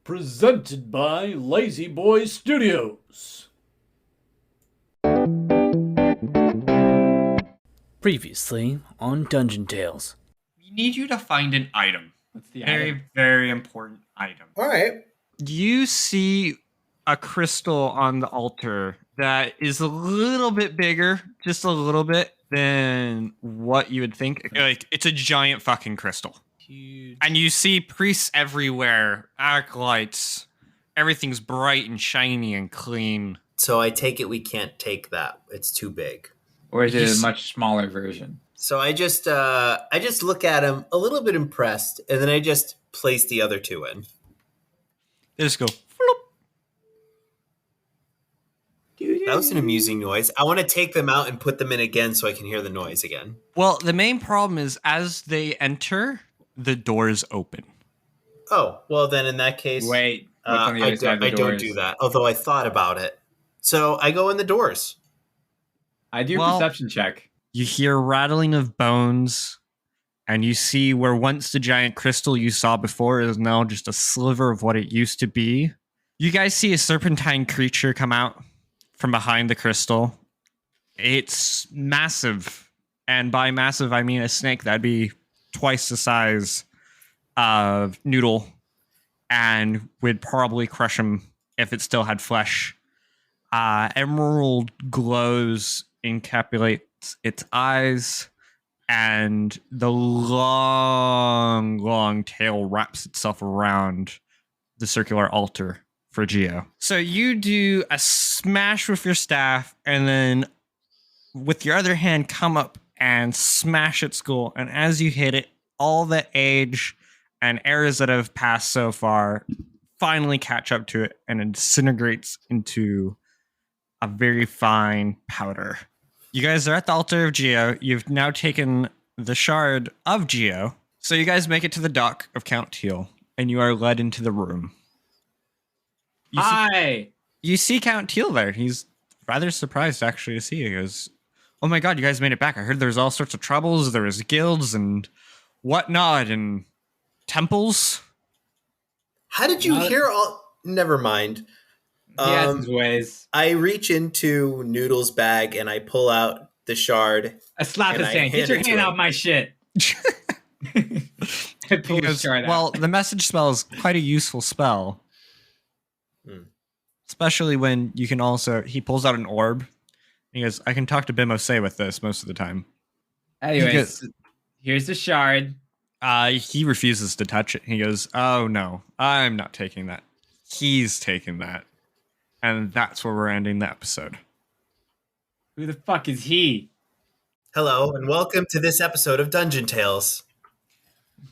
Presented by Lazy Boy Studios. Previously on Dungeon Tales. We need you to find an item. What's the Very, item? very important item. All right. You see a crystal on the altar that is a little bit bigger, just a little bit, than what you would think. Like, it's a giant fucking crystal. Huge. And you see priests everywhere, acolytes. Everything's bright and shiny and clean. So I take it we can't take that. It's too big. Or is it a much smaller version? So I just look at him a little bit impressed, and then I just place the other two in. They just go, floop. That was an amusing noise. I want to take them out and put them in again so I can hear the noise again. Well, the main problem is as they enter, the doors open. Oh, well then in that case, Wait. What's on the other side of the I don't doors? do that. Although I thought about it. So I go in the doors. I do a perception check. You hear rattling of bones, and you see where once the giant crystal you saw before is now just a sliver of what it used to be. You guys see a serpentine creature come out from behind the crystal. It's massive, and by massive I mean a snake that'd be twice the size of Noodle, and would probably crush him if it still had flesh. Emerald glows encapsulates its eyes, and the long tail wraps itself around the circular altar for Geo. So you do a smash with your staff, and then with your other hand come up and smash its skull, and as you hit it, all the age and eras that have passed so far finally catch up to it, and it disintegrates into a very fine powder. You guys are at the altar of Geo. You've now taken the shard of Geo. So you guys make it to the dock of Count Teal, and you are led into the room. You see Count Teal there. He's rather surprised actually to see you. He goes, "Oh my god, you guys made it back. I heard there's all sorts of troubles. There was guilds and whatnot and temples." How did you hear all... Never mind. He has his ways. I reach into Noodle's bag and I pull out the shard. I slap his hand. Get your hand out of my shit. I pull his shard out. Well, the message spell is quite a useful spell. Especially when you can also... He pulls out an orb. He goes, "I can talk to Bimose with this most of the time." Anyways, here's the shard. He refuses to touch it. He goes, "Oh no, I'm not taking that. He's taking that." And that's where we're ending the episode. Who the fuck is he? Hello, and welcome to this episode of Dungeon Tales.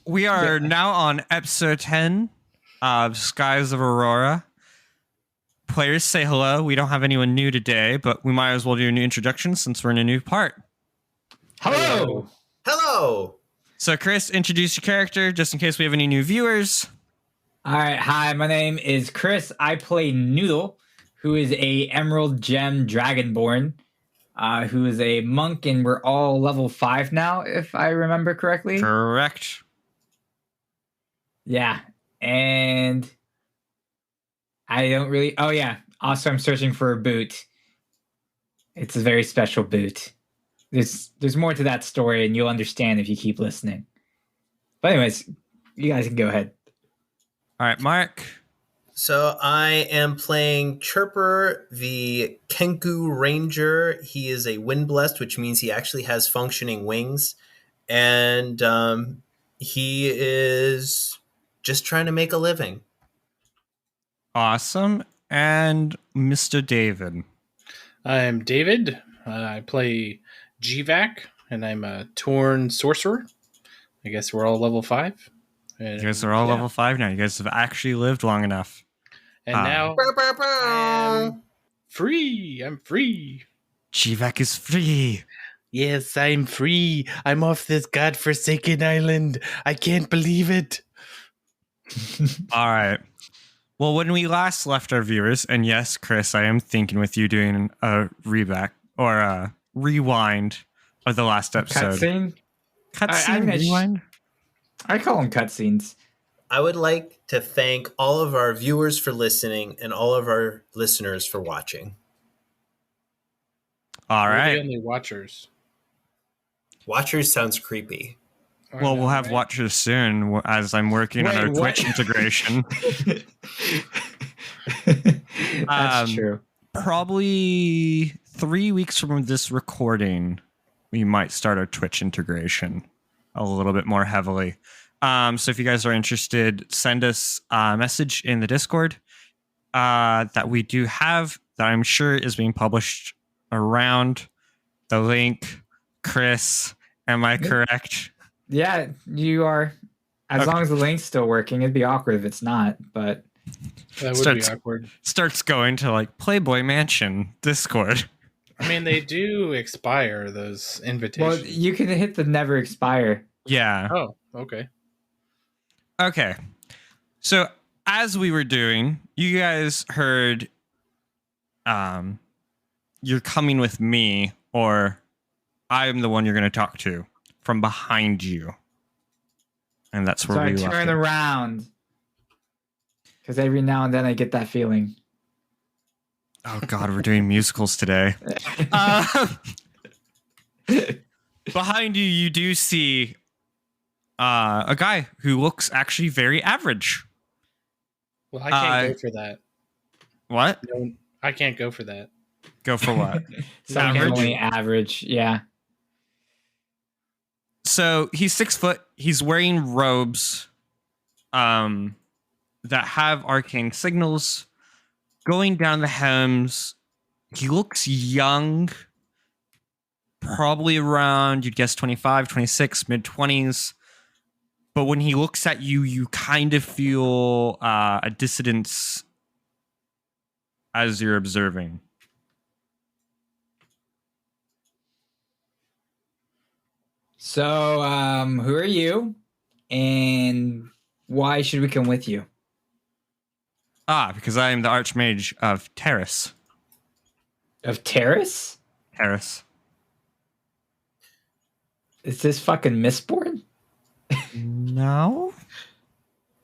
We are now on episode 10 of Skies of Aurora. Players, say hello. We don't have anyone new today, but we might as well do a new introduction since we're in a new part. Hello. Hello. So, Chris, introduce your character just in case we have any new viewers. All right. Hi, my name is Chris. I play Noodle, who is a Emerald Gem Dragonborn, who is a monk, and we're all level 5 now, if I remember correctly. Correct. Yeah, and I don't really... Oh, yeah. Also, I'm searching for a boot. It's a very special boot. There's more to that story, and you'll understand if you keep listening. But anyways, you guys can go ahead. All right, Mark. So I am playing Chirper, the Kenku Ranger. He is a wind blessed, which means he actually has functioning wings. And he is just trying to make a living. Awesome. And Mr. David. I'm David. I play GVAC, and I'm a Torn Sorcerer. I guess we're all level 5. And, You guys are all level 5 now. You guys have actually lived long enough. And now I am free. I'm free. GVAC is free. Yes, I'm free. I'm off this godforsaken island. I can't believe it. All right. Well, when we last left our viewers, and yes, Chris, I am thinking with you doing a rewind of the last episode. Cutscene? Cutscene, rewind? I call them cutscenes. I would like to thank all of our viewers for listening and all of our listeners for watching. All We're the right. only watchers. Watchers sounds creepy. I Well, we'll know, have right? watchers soon as I'm working on Wait, our what? Twitch integration. That's true. Probably 3 weeks from this recording, we might start our Twitch integration a little bit more heavily. So if you guys are interested, send us a message in the Discord that we do have that I'm sure is being published around. The link, Chris, am I correct? Yeah, you are. As Okay. long as the link's still working, it'd be awkward if it's not. But That would Starts- be awkward. Starts going to like Playboy Mansion Discord. I mean, they do expire, those well, invitations. you can hit the never expire. Yeah. Oh, okay. Okay. So as we were doing, you guys heard you're coming with me, or I'm the one you're going to talk to from behind you. And that's where So I we left turn it. around because every now and then I get that feeling. Oh God, we're doing musicals today. Behind you, you do see a guy who looks actually very average. Well, I can't go for that. What? No, I can't go for that. Go for what? Someone Average? only average, yeah. So he's 6 foot. He's wearing robes that have arcane signals going down the hems. He looks young, probably around, you'd guess 25, 26, mid 20s. But when he looks at you, you kind of feel a dissonance as you're observing. So, who are you, and why should we come with you? Because I am the Archmage of Terrace. Of Terrace? Terrace. Is this fucking Mistborn? No.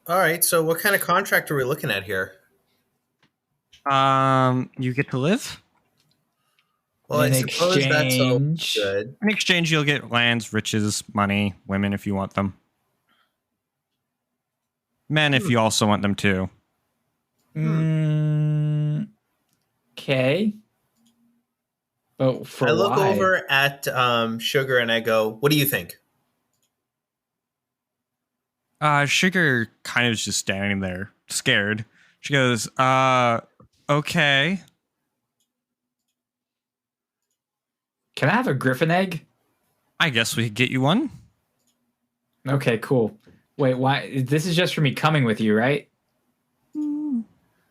All right, so what kind of contract are we looking at here? You get to live. Well, I In suppose that's so exchange- good. In exchange, you'll get lands, riches, money, women if you want them. Men if you also want them too. Okay. But for I look why? over at Sugar and I go, "What do you think?" Sugar kind of is just standing there, scared. She goes, okay. Can I have a griffin egg? I guess we could get you one. Okay, cool. Wait, why? This is just for me coming with you, right?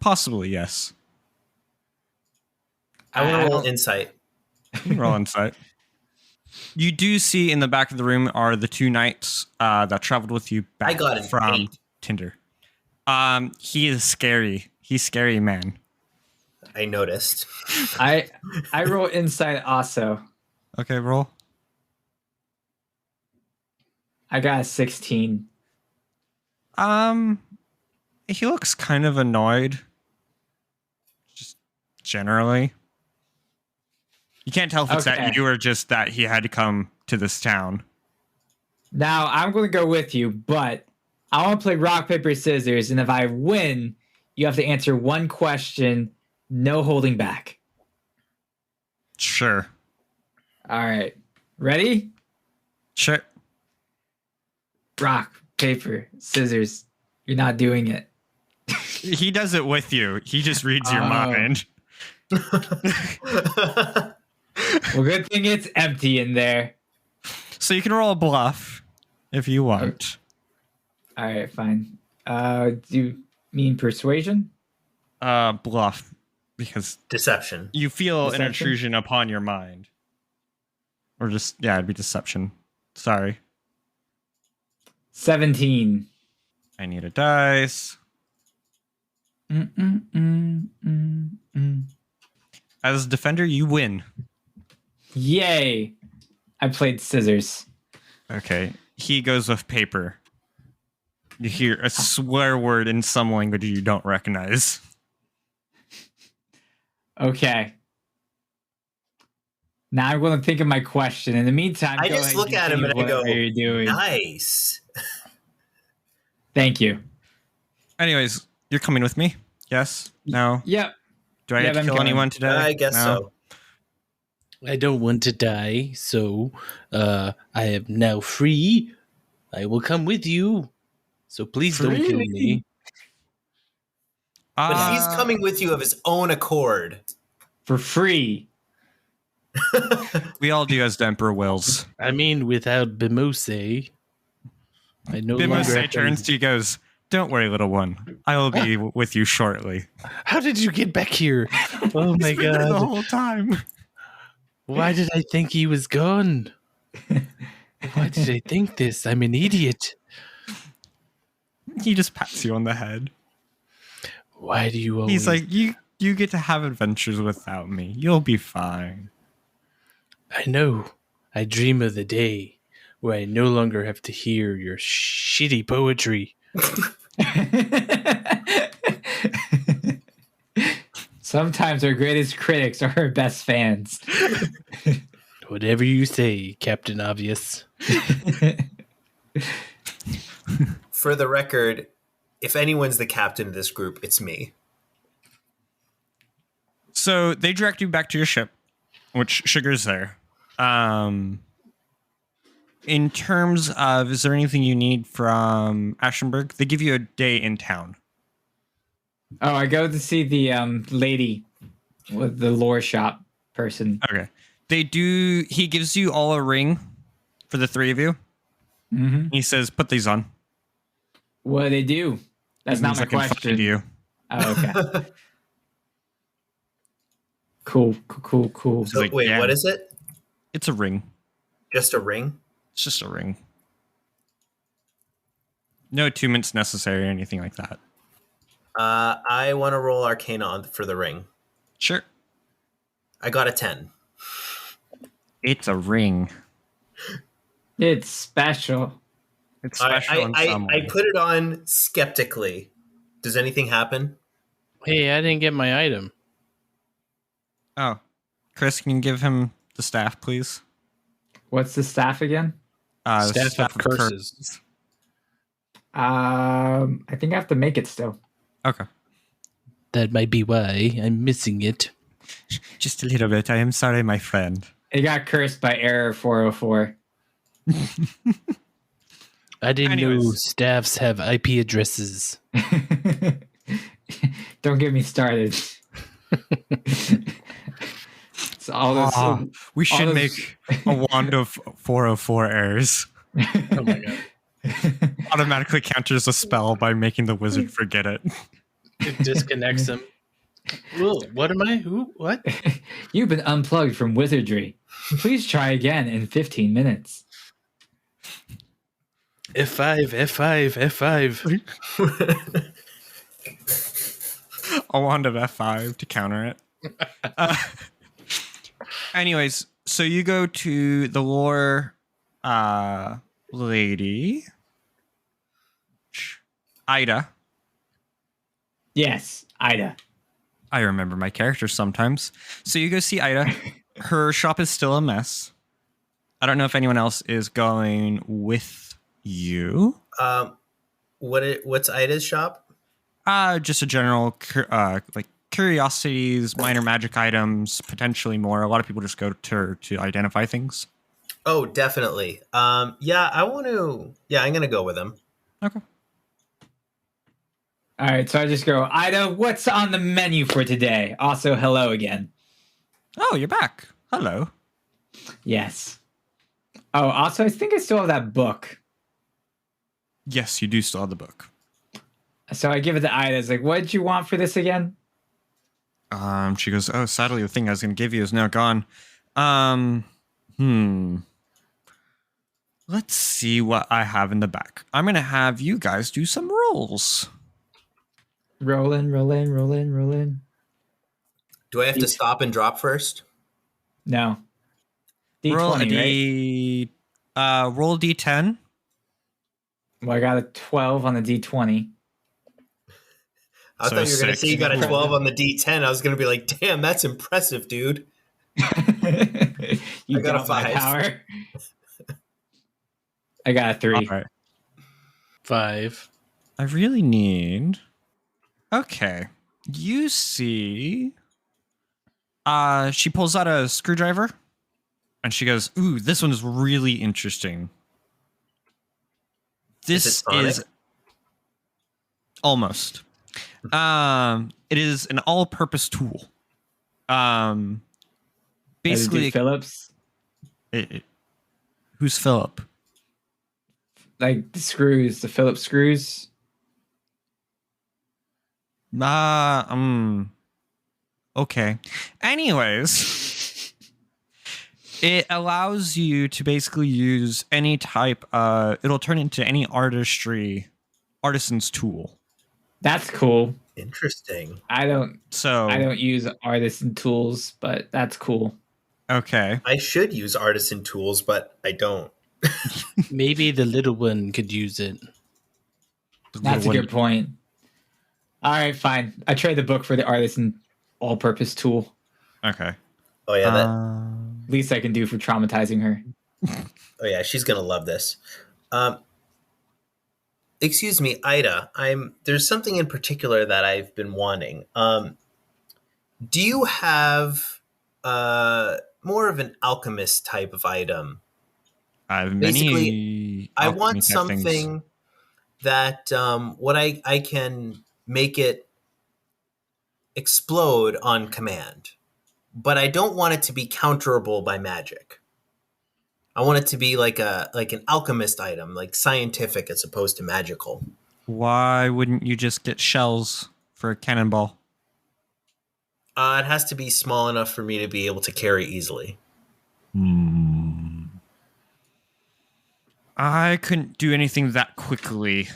Possibly, yes. I want to roll don't- insight. Roll insight. You do see in the back of the room are the two knights that traveled with you back I got an from 8. Tinder. He is scary. He's scary, man. I noticed. I roll insight also. Okay, roll. I got a 16. He looks kind of annoyed. Just generally. You can't tell if it's that Okay. you or just that he had to come to this town. Now I'm going to go with you, but I want to play rock paper scissors, and if I win, you have to answer one question, no holding back. Sure. All right, ready? Sure. Rock paper scissors. You're not doing it. He does it with you. He just reads your Oh. mind. Well, good thing it's empty in there. So you can roll a bluff if you want. All right, fine. Do you mean persuasion? Bluff. Because Deception. you feel an Deception? intrusion upon your mind. Or just, yeah, it'd be deception. Sorry. 17. I need a dice. As a defender, you win. Yay! I played scissors. Okay. He goes with paper. You hear a swear word in some language you don't recognize. Okay. Now I'm going to think of my question. In the meantime, I go just ahead look at him and I go, whatever you're doing. nice. Thank you. Anyways, you're coming with me? Yes? No? Yep. Do I Yeah, get to I'm kill coming. anyone today? I guess No? so. I don't want to die, so I am now free. I will come with you. So please don't kill me. But he's coming with you of his own accord. For free. We all do as the Emperor wills. I mean, without Bimose, I no longer Bimose have to- turns to you, goes, "Don't worry, little one. I will be with you shortly." How did you get back here? Oh my He's been there the god. whole time. Why did I think he was gone? Why did I think this? I'm an idiot. He just pats you on the head. Why do you always... He's like, you get to have adventures without me. You'll be fine. I know. I dream of the day where I no longer have to hear your shitty poetry. Sometimes our greatest critics are our best fans. Whatever you say, Captain Obvious. For the record, if anyone's the captain of this group, it's me. So they direct you back to your ship, which Sugar's there. In terms of, is there anything you need from Ashenberg? They give you a day in town. Oh, I go to see the lady with the lore shop person. Okay. He gives you all a ring for the three of you. Mm-hmm. He says, put these on. What do they do? That's It not means my I can find question. you. Oh, okay. Cool. So like, wait, yeah. what is it? It's a ring. Just a ring? It's just a ring. No attunements necessary or anything like that. I want to roll Arcana for the ring. Sure. I got a 10. It's a ring. It's special. It's special in some I way. put it on skeptically. Does anything happen? Hey, I didn't get my item. Oh. Chris, can you give him the staff, please? What's the staff again? The Staff of curses. I think I have to make it still. Okay. That might be why I'm missing it. Just a little bit. I am sorry, my friend. It got cursed by error 404. I didn't know Anyways. staffs have IP addresses. Don't get me started. It's all this. We should those- make a wand of 404 errors. Oh my god. Automatically counters a spell by making the wizard forget it. It disconnects them. Whoa, what am I? Who? What? You've been unplugged from wizardry. Please try again in 15 minutes. F5, F5, F5. A wand of F5 to counter it. Anyways, so you go to the lore lady, Ida. Yes, Ida. I remember my characters sometimes. So you go see Ida. Her shop is still a mess. I don't know if anyone else is going with you. What's Ida's shop? Just a general like curiosities, minor magic items, potentially more. A lot of people just go to her to identify things. Oh, definitely. Yeah, I want to. Yeah, I'm gonna go with him. Okay. All right, so I just go, Ida, what's on the menu for today? Also, hello again. Oh, you're back. Hello. Yes. Oh, also, I think I still have that book. Yes, you do still have the book. So I give it to Ida. It's like, what did you want for this again? She goes, oh, sadly, the thing I was going to give you is now gone. Let's see what I have in the back. I'm going to have you guys do some rolls. Rolling. Do I have to stop and drop first? No. D20, Roll a right? D, roll a D10. Well, I got a 12 on the D20. I So thought you were going to 6. say you got a 12 on the D10. I was going to be like, damn, that's impressive, dude. You I got a doubt my 5. power. I got a 3. All right. 5. I really need. Okay. You see. She pulls out a screwdriver and she goes, "Ooh, this one is really interesting. Is This it Sonic? is almost. It is an all-purpose tool. Basically, Phillips. who's Philip? Like the screws, the Phillips screws. Okay. Anyways, it allows you to basically use any type. It'll turn into any artisan's tool. That's cool. Interesting. I don't use artisan tools, but that's cool. Okay. I should use artisan tools, but I don't. Maybe the little one could use it. That's a good point. All right, fine. I trade the book for the artisan all-purpose tool. Okay. Oh yeah, that. Least I can do for traumatizing her. Oh yeah, she's gonna love this. Excuse me, Ida. There's something in particular that I've been wanting. Do you have more of an alchemist type of item? I have Basically, many. I want alchemy type things. something that what I can make it explode on command, but I don't want it to be counterable by magic. I want it to be like an alchemist item, like scientific as opposed to magical. Why wouldn't you just get shells for a cannonball? It has to be small enough for me to be able to carry easily. I couldn't do anything that quickly.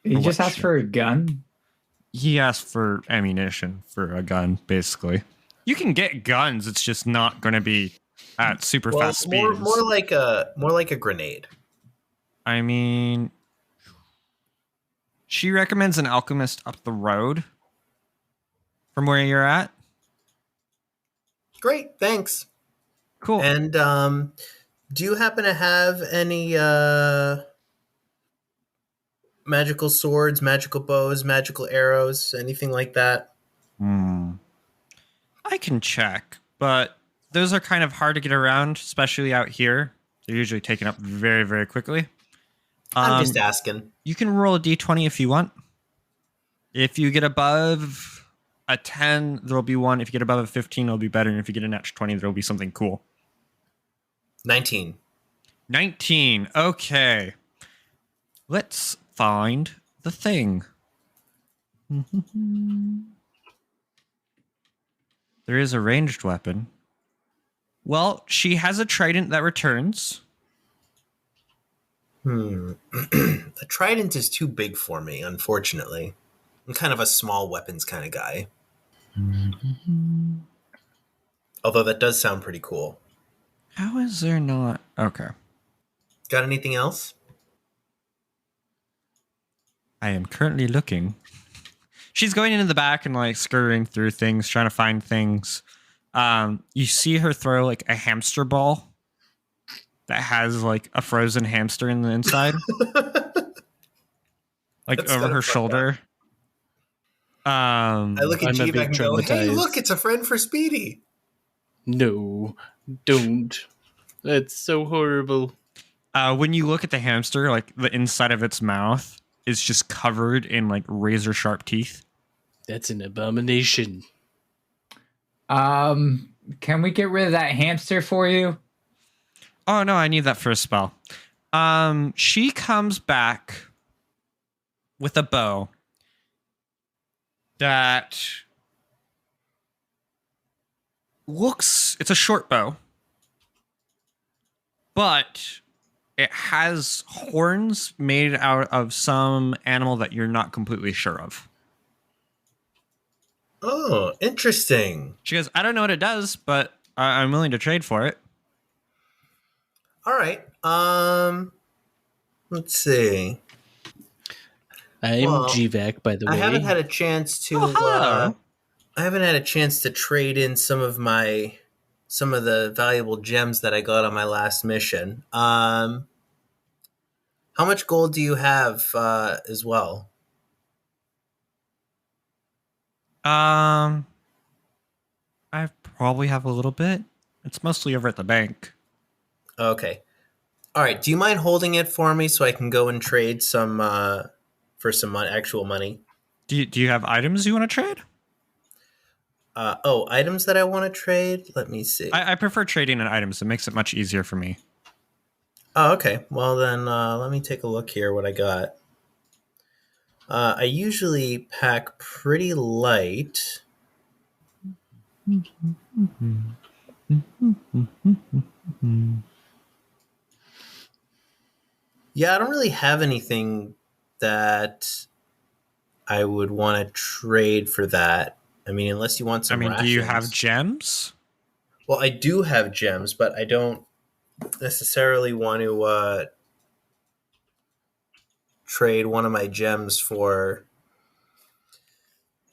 You just asked for a gun? He asked for ammunition for a gun, basically. You can get guns, it's just not going to be at super fast speeds. More like a grenade. I mean, she recommends an alchemist up the road from where you're at. Great, thanks. Cool. And do you happen to have any magical swords, magical bows, magical arrows, anything like that? I can check, but those are kind of hard to get around, especially out here. They're usually taken up very, very quickly. I'm just asking. You can roll a d20 if you want. If you get above a 10, there'll be one. If you get above a 15, it'll be better. And if you get a natural 20, there'll be something cool. 19. 19. Okay. Let's find the thing. There is a ranged weapon. Well, she has a trident that returns. A trident is too big for me, unfortunately. I'm kind of a small weapons kind of guy. Although that does sound pretty cool. How is there not? Okay. Got anything else? I am currently looking. She's going into the back and like scurrying through things, trying to find things. You see her throw like a hamster ball that has like a frozen hamster in the inside, like That's over kinda her fucked shoulder. I look at I'm a G-Bag bit and go, hey, traumatized. look, it's a friend for Speedy. No, don't. That's so horrible. When you look at the hamster, like the inside of its mouth is just covered in like razor sharp teeth. That's an abomination. Can we get rid of that hamster for you? Oh no, I need that for a spell. She comes back with a bow that looks, it's a short bow, but it has horns made out of some animal that you're not completely sure of. Oh, interesting. She goes, I don't know what it does, but I'm willing to trade for it. All right. Let's see. I'm Well, GVAC, by the I way. haven't had a chance to. Oh, hello. I haven't had a chance to trade in some of the valuable gems that I got on my last mission. How much gold do you have as well? I probably have a little bit. It's mostly over at the bank. Okay. All right. Do you mind holding it for me so I can go and trade some for some actual money? Do you have items you want to trade? Items that I want to trade. Let me see. I prefer trading in items. It makes it much easier for me. Oh, okay. Well, then let me take a look here what I got. I usually pack pretty light. Yeah, I don't really have anything that I would want to trade for that. I mean, unless you want I some mean, do you have rations. gems? Well, I do have gems, but I don't necessarily want to trade one of my gems for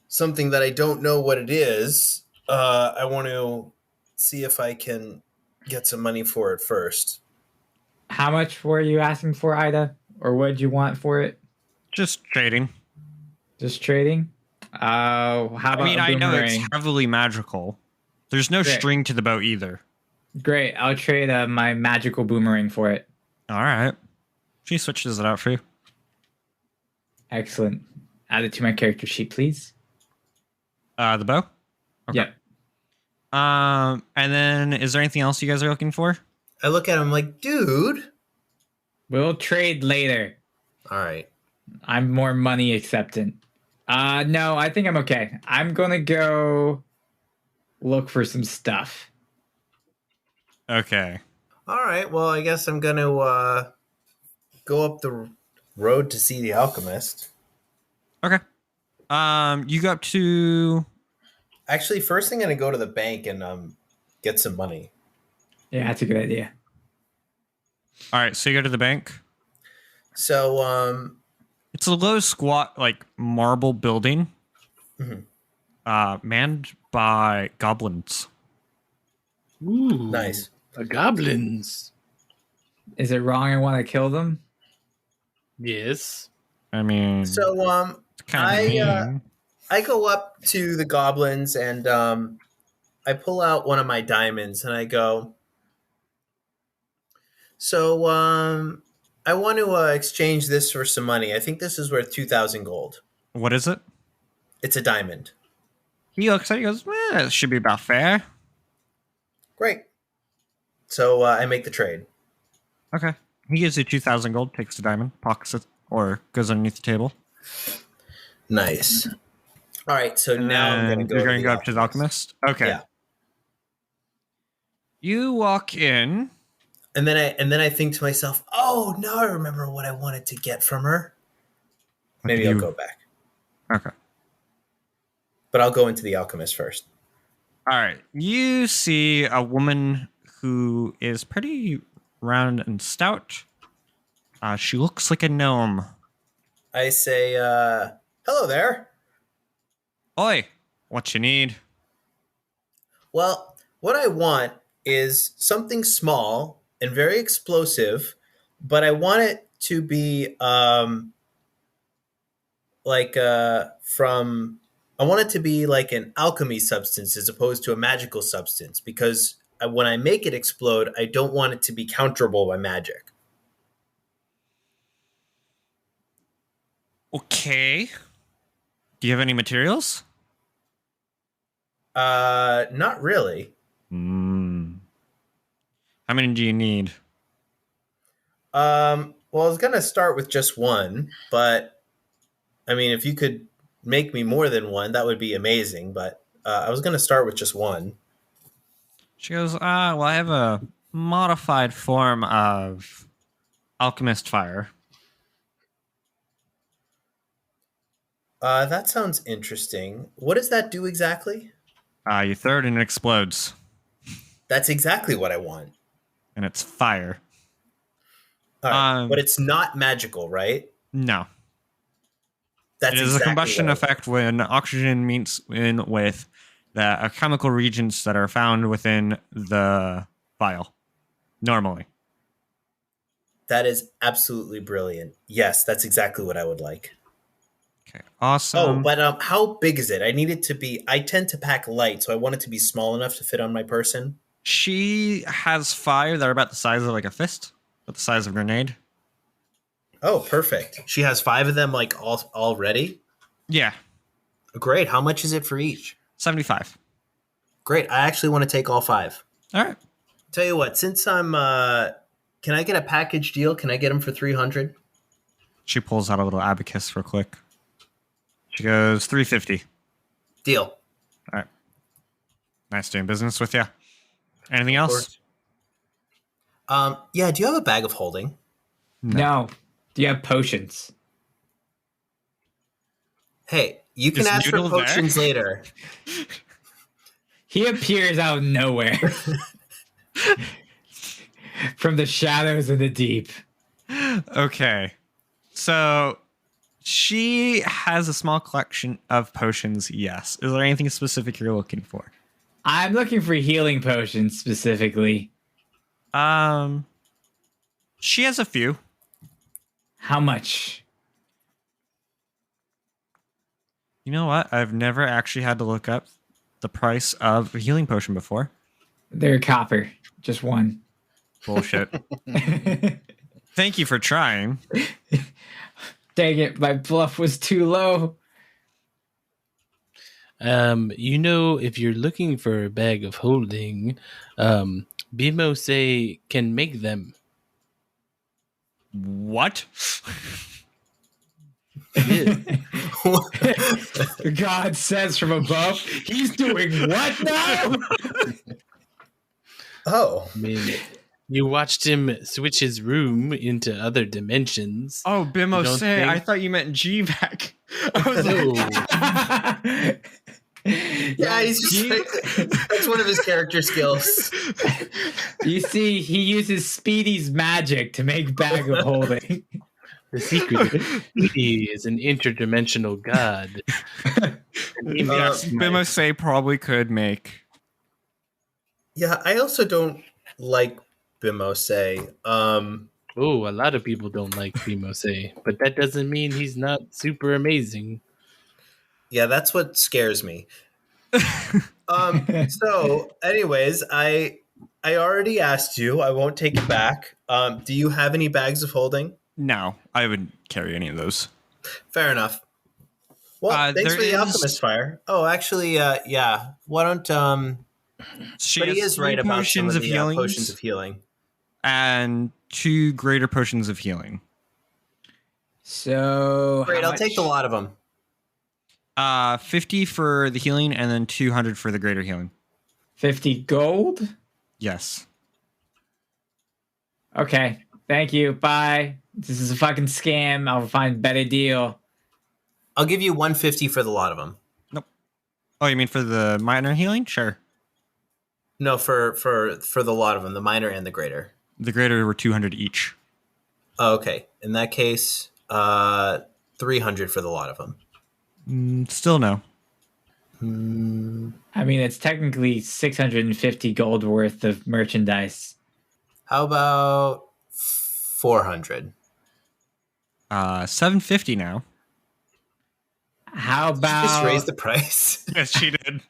something that I don't know what it is. I want to see if I can get some money for it first. How much were you asking for, Ida? Or what did you want for it? Just trading. Just trading? How about I mean, a I know it's boomerang? heavily magical. There's no Great. string to the bow either. Great. I'll trade my magical boomerang for it. All right. She switches it out for you. Excellent. Add it to my character sheet, please. The bow? Okay. Yep. And then is there anything else you guys are looking for? I look at him like, dude. We'll trade later. All right. I'm more money acceptant. No, I think I'm okay. I'm gonna go look for some stuff. Okay. All right. Well, I guess I'm going to go up the road to see the alchemist. Okay. You go up to Actually, first I'm going to go to the bank and get some money. Yeah, that's a good idea. all right, so you go to the bank. So, It's a low squat, like marble building. Mhm. Manned by goblins. Ooh, Nice. The goblins. Is it wrong I want to kill them? Yes. I mean, So, it's kind of mean. I go up to the goblins and I pull out one of my diamonds and I go, so I want to exchange this for some money. I think this is worth 2,000 gold. What is it? It's a diamond. He looks at it, he goes, it should be about fair. Great. So I make the trade. Okay. He gives you 2,000 gold, takes the diamond, pockets it, or goes underneath the table. Nice. All right, so And now I'm then going to go. you're going to go up to the alchemist? Okay. Yeah. You walk in. And then I think to myself, oh, now I remember what I wanted to get from her. Maybe I'll go back. Okay. But I'll go into the alchemist first. All right. You see a woman who is pretty round and stout. She looks like a gnome. I say, hello there. Oi, what you need? Well, what I want is something small and very explosive, but I want it to be I want it to be like an alchemy substance as opposed to a magical substance because when I make it explode, I don't want it to be counterable by magic. Okay. Do you have any materials? Not really. How many do you need? Well, I was gonna start with just one, but I mean, if you could make me more than one, that would be amazing. But I was gonna start with just one. She goes, well, I have a modified form of alchemist fire. That sounds interesting. What does that do exactly? You throw it and it explodes. That's exactly what I want. And it's fire. All right. Um, But it's not magical, right? No. That's It is a exactly combustion what I effect when oxygen meets in with the chemical regions that are found within the vial. Normally. That is absolutely brilliant. Yes, that's exactly what I would like. Okay. Awesome. Oh, but how big is it? I need it to be. I tend to pack light, so I want it to be small enough to fit on my person. She has 5 that are about the size of like a fist, about the size of a grenade. Oh, perfect. She has 5 of them, like already. Yeah, Great. How much is it for each? 75. Great. I actually want to take all 5. All right. Tell you what, since I'm, can I get a package deal? Can I get them for 300? She pulls out a little abacus real quick. She goes 350. Deal. All right. Nice doing business with you. Anything Of else? course. Yeah. Do you have a bag of holding? No. Do you have potions? Hey, you can Is ask for Noodle there? potions later. He appears out of nowhere. From the shadows of the deep. Okay. So she has a small collection of potions, yes. Is there anything specific you're looking for? I'm looking for healing potions specifically. She has a few. How much? You know what? I've never actually had to look up the price of a healing potion before. They're copper. Just one. Bullshit. Thank you for trying. Dang it, my bluff was too low. If you're looking for a bag of holding, Bimose can make them. What? Yeah. God says from above, he's doing what now? Oh, I mean, you watched him switch his room into other dimensions. Oh, Bimo don't say, think- I thought you meant G-Vac. I was like, yeah, he's just that's one of his character skills. You see, he uses Speedy's magic to make bag of holding. The secret he is an interdimensional god. yes, Bimo say probably could make. Yeah, I also don't like Bimose. Oh, a lot of people don't like Bimose, but that doesn't mean he's not super amazing. Yeah, that's what scares me. So, anyways, I already asked you. I won't take it back. Do you have any bags of holding? No, I wouldn't carry any of those. Fair enough. Well, thanks there for the is- Alchemist fire. Oh, actually, yeah. Why don't She But he has is right 3 about some potions of of the healing potions of healing. and 2 greater potions of healing. So, Great, how I'll take the much? lot of them. 50 for the healing and then 200 for the greater healing. 50 gold? Yes. Okay. Thank you. Bye. This is a fucking scam. I'll find a better deal. I'll give you 150 for the lot of them. Oh, you mean for the minor healing? Sure. No, for the lot of them, the minor and the greater. The greater were 200 each. Oh, okay. In that case, 300 for the lot of them. Still no. I mean, it's technically 650 gold worth of merchandise. How about 400? 750 now. How Did you just about raise the price? Yes, she did.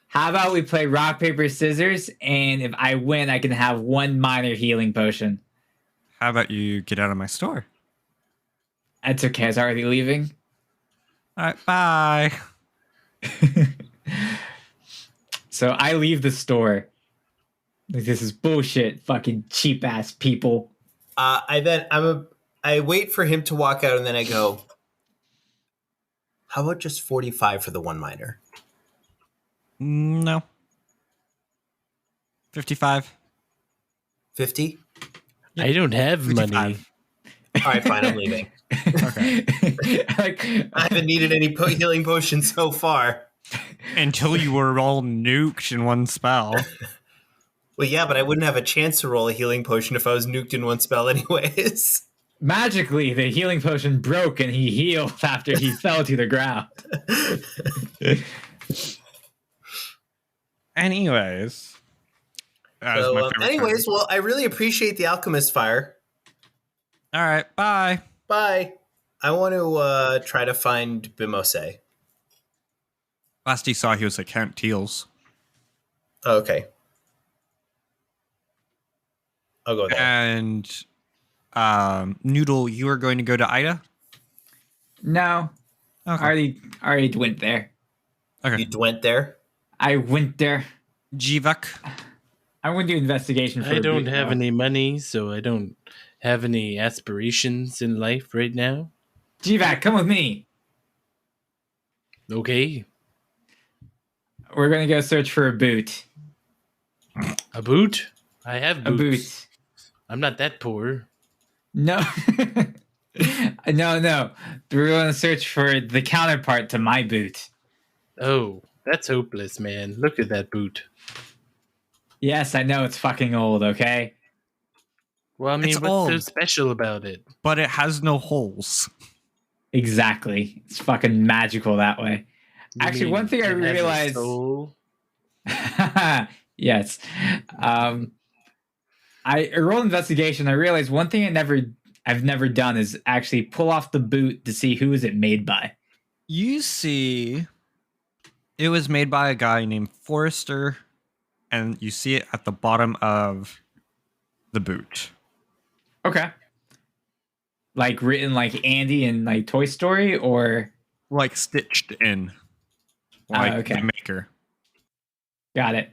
how about we play rock paper scissors, and if I win, I can have one minor healing potion. How about you get out of my store? That's okay. I was already leaving. All right, bye. So I leave the store. Like, this is bullshit. Fucking cheap ass people. I wait for him to walk out, and then I go, how about just 45 for the one minor? No. 55. 50? I don't have 55. money. All right, fine, I'm leaving. Okay. Like, I haven't needed any healing potions so far. Until you were all nuked in one spell. Well, yeah, but I wouldn't have a chance to roll a healing potion if I was nuked in one spell anyways. Magically, the healing potion broke and he healed after he fell to the ground. Anyways. That was my favorite anyways, well, I really appreciate the Alchemist fire. All right, bye. Bye. I want to try to find Bimose. Last he saw, he was at Count Teal's. Okay. I'll go there. And Noodle, you are going to go to Ida? No, Okay. already went there. Okay. You went there? I went there. Jivak. I went to investigation for I a don't bit have now. any money, so I don't have any aspirations in life right now. GVAC, come with me. Okay. We're gonna go search for a boot. A boot? I have A boots. boot. I'm not that poor. No. No. We're gonna search for the counterpart to my boot. Oh, that's hopeless, man. Look at that boot. Yes, I know it's fucking old, okay? Well, I mean, It's what's so old. special about it? But it has no holes. Exactly. It's fucking magical that way. You Actually, mean one thing I it has a realized. soul? Yes. I rolled investigation. I realized one thing I've never done is actually pull off the boot to see who is it made by. You see, it was made by a guy named Forrester, and you see it at the bottom of the boot. Okay. Like written like Andy in like Toy Story, or Like stitched in. Like okay. the maker. Got it.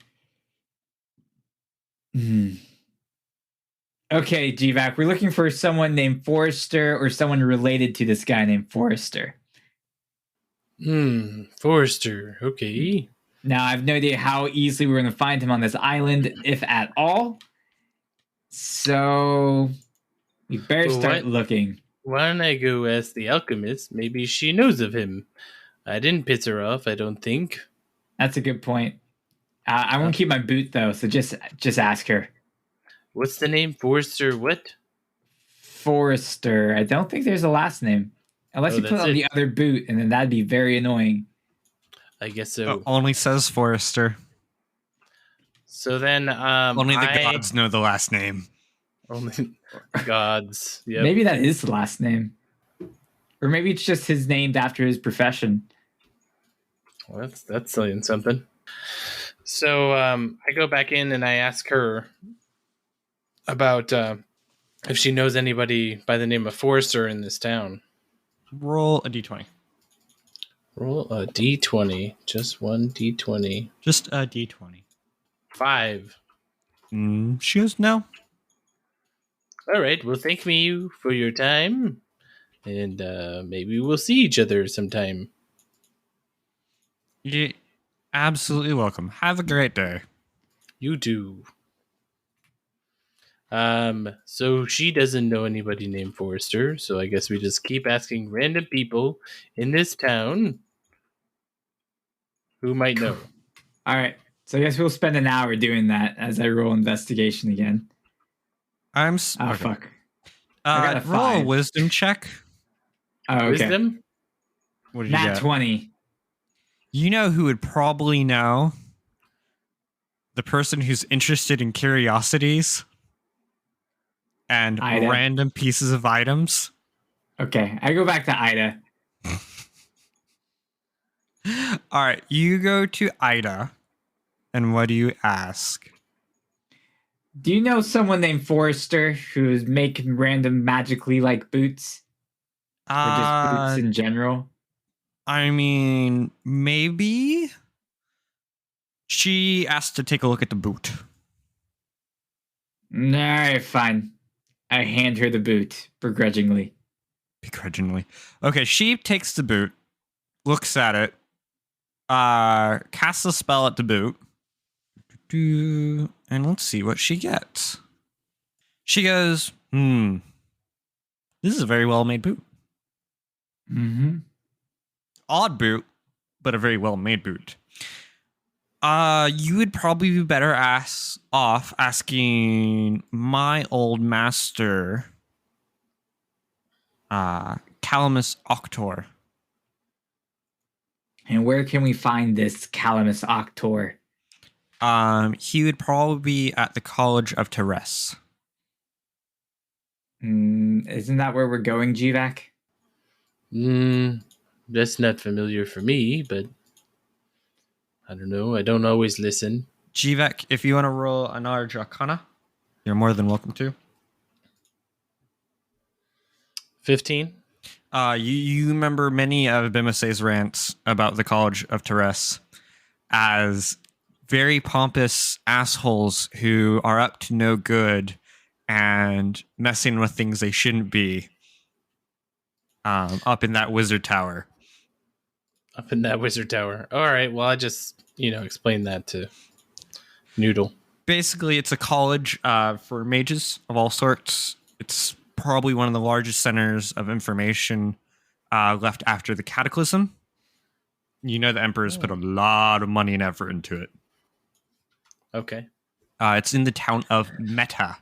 Okay, GVAC, we're looking for someone named Forrester or someone related to this guy named Forrester. Forrester. Okay. Now, I have no idea how easily we're going to find him on this island, if at all. So, we better Well, start what? looking. Why don't I go ask the alchemist? Maybe she knows of him. I didn't piss her off, I don't think. That's a good point. I won't keep my boot, though, so just ask her. What's the name? Forrester what? Forrester. I don't think there's a last name. Unless Oh, you put that's on it. the other boot, and then that'd be very annoying. I guess so. It only says Forrester. So then, Only the gods know the last name. Only gods. Yep. Maybe that is the last name. Or maybe it's just his named after his profession. Well, that's saying something. So I go back in and I ask her about if she knows anybody by the name of Forrester in this town. Roll a d20. Roll a d20. Just one d20. Just a d20. 5. She goes, no. All right. Well, thank me for your time. And maybe we'll see each other sometime. You're absolutely welcome. Have a great day. You too. So she doesn't know anybody named Forrester, so I guess we just keep asking random people in this town who might know. All right. So I guess we'll spend an hour doing that as I roll investigation again. I'm Oh, fuck. I got a roll a 5. wisdom check. Oh, okay. Wisdom? What did you Nat get? 20. You know who would probably know? The person who's interested in curiosities and Ida. random pieces of items. Okay. I go back to Ida. All right, you go to Ida, and what do you ask? Do you know someone named Forrester who's making random magically like boots? Or just boots in general? I mean, maybe she asked to take a look at the boot. All right, fine. I hand her the boot begrudgingly. Begrudgingly. Okay, she takes the boot, looks at it, casts a spell at the boot, and let's see what she gets. She goes, this is a very well-made boot. Mm-hmm. Odd boot, but a very well-made boot. You would probably be better off asking my old master, Calamus Octor. And where can we find this Calamus Octor? He would probably be at the College of Teres. Isn't that where we're going, Gvac? That's not familiar for me, but I don't know. I don't always listen. Gvec, if you want to roll another Arcana, you're more than welcome to. 15. You remember many of Bimosei's rants about the College of Teres as very pompous assholes who are up to no good and messing with things they shouldn't be up in that wizard tower. Up in that wizard tower. All right. Well, I just, explained that to Noodle. Basically, it's a college for mages of all sorts. It's probably one of the largest centers of information left after the Cataclysm. The Emperor's put a lot of money and effort into it. Okay. It's in the town of Meta.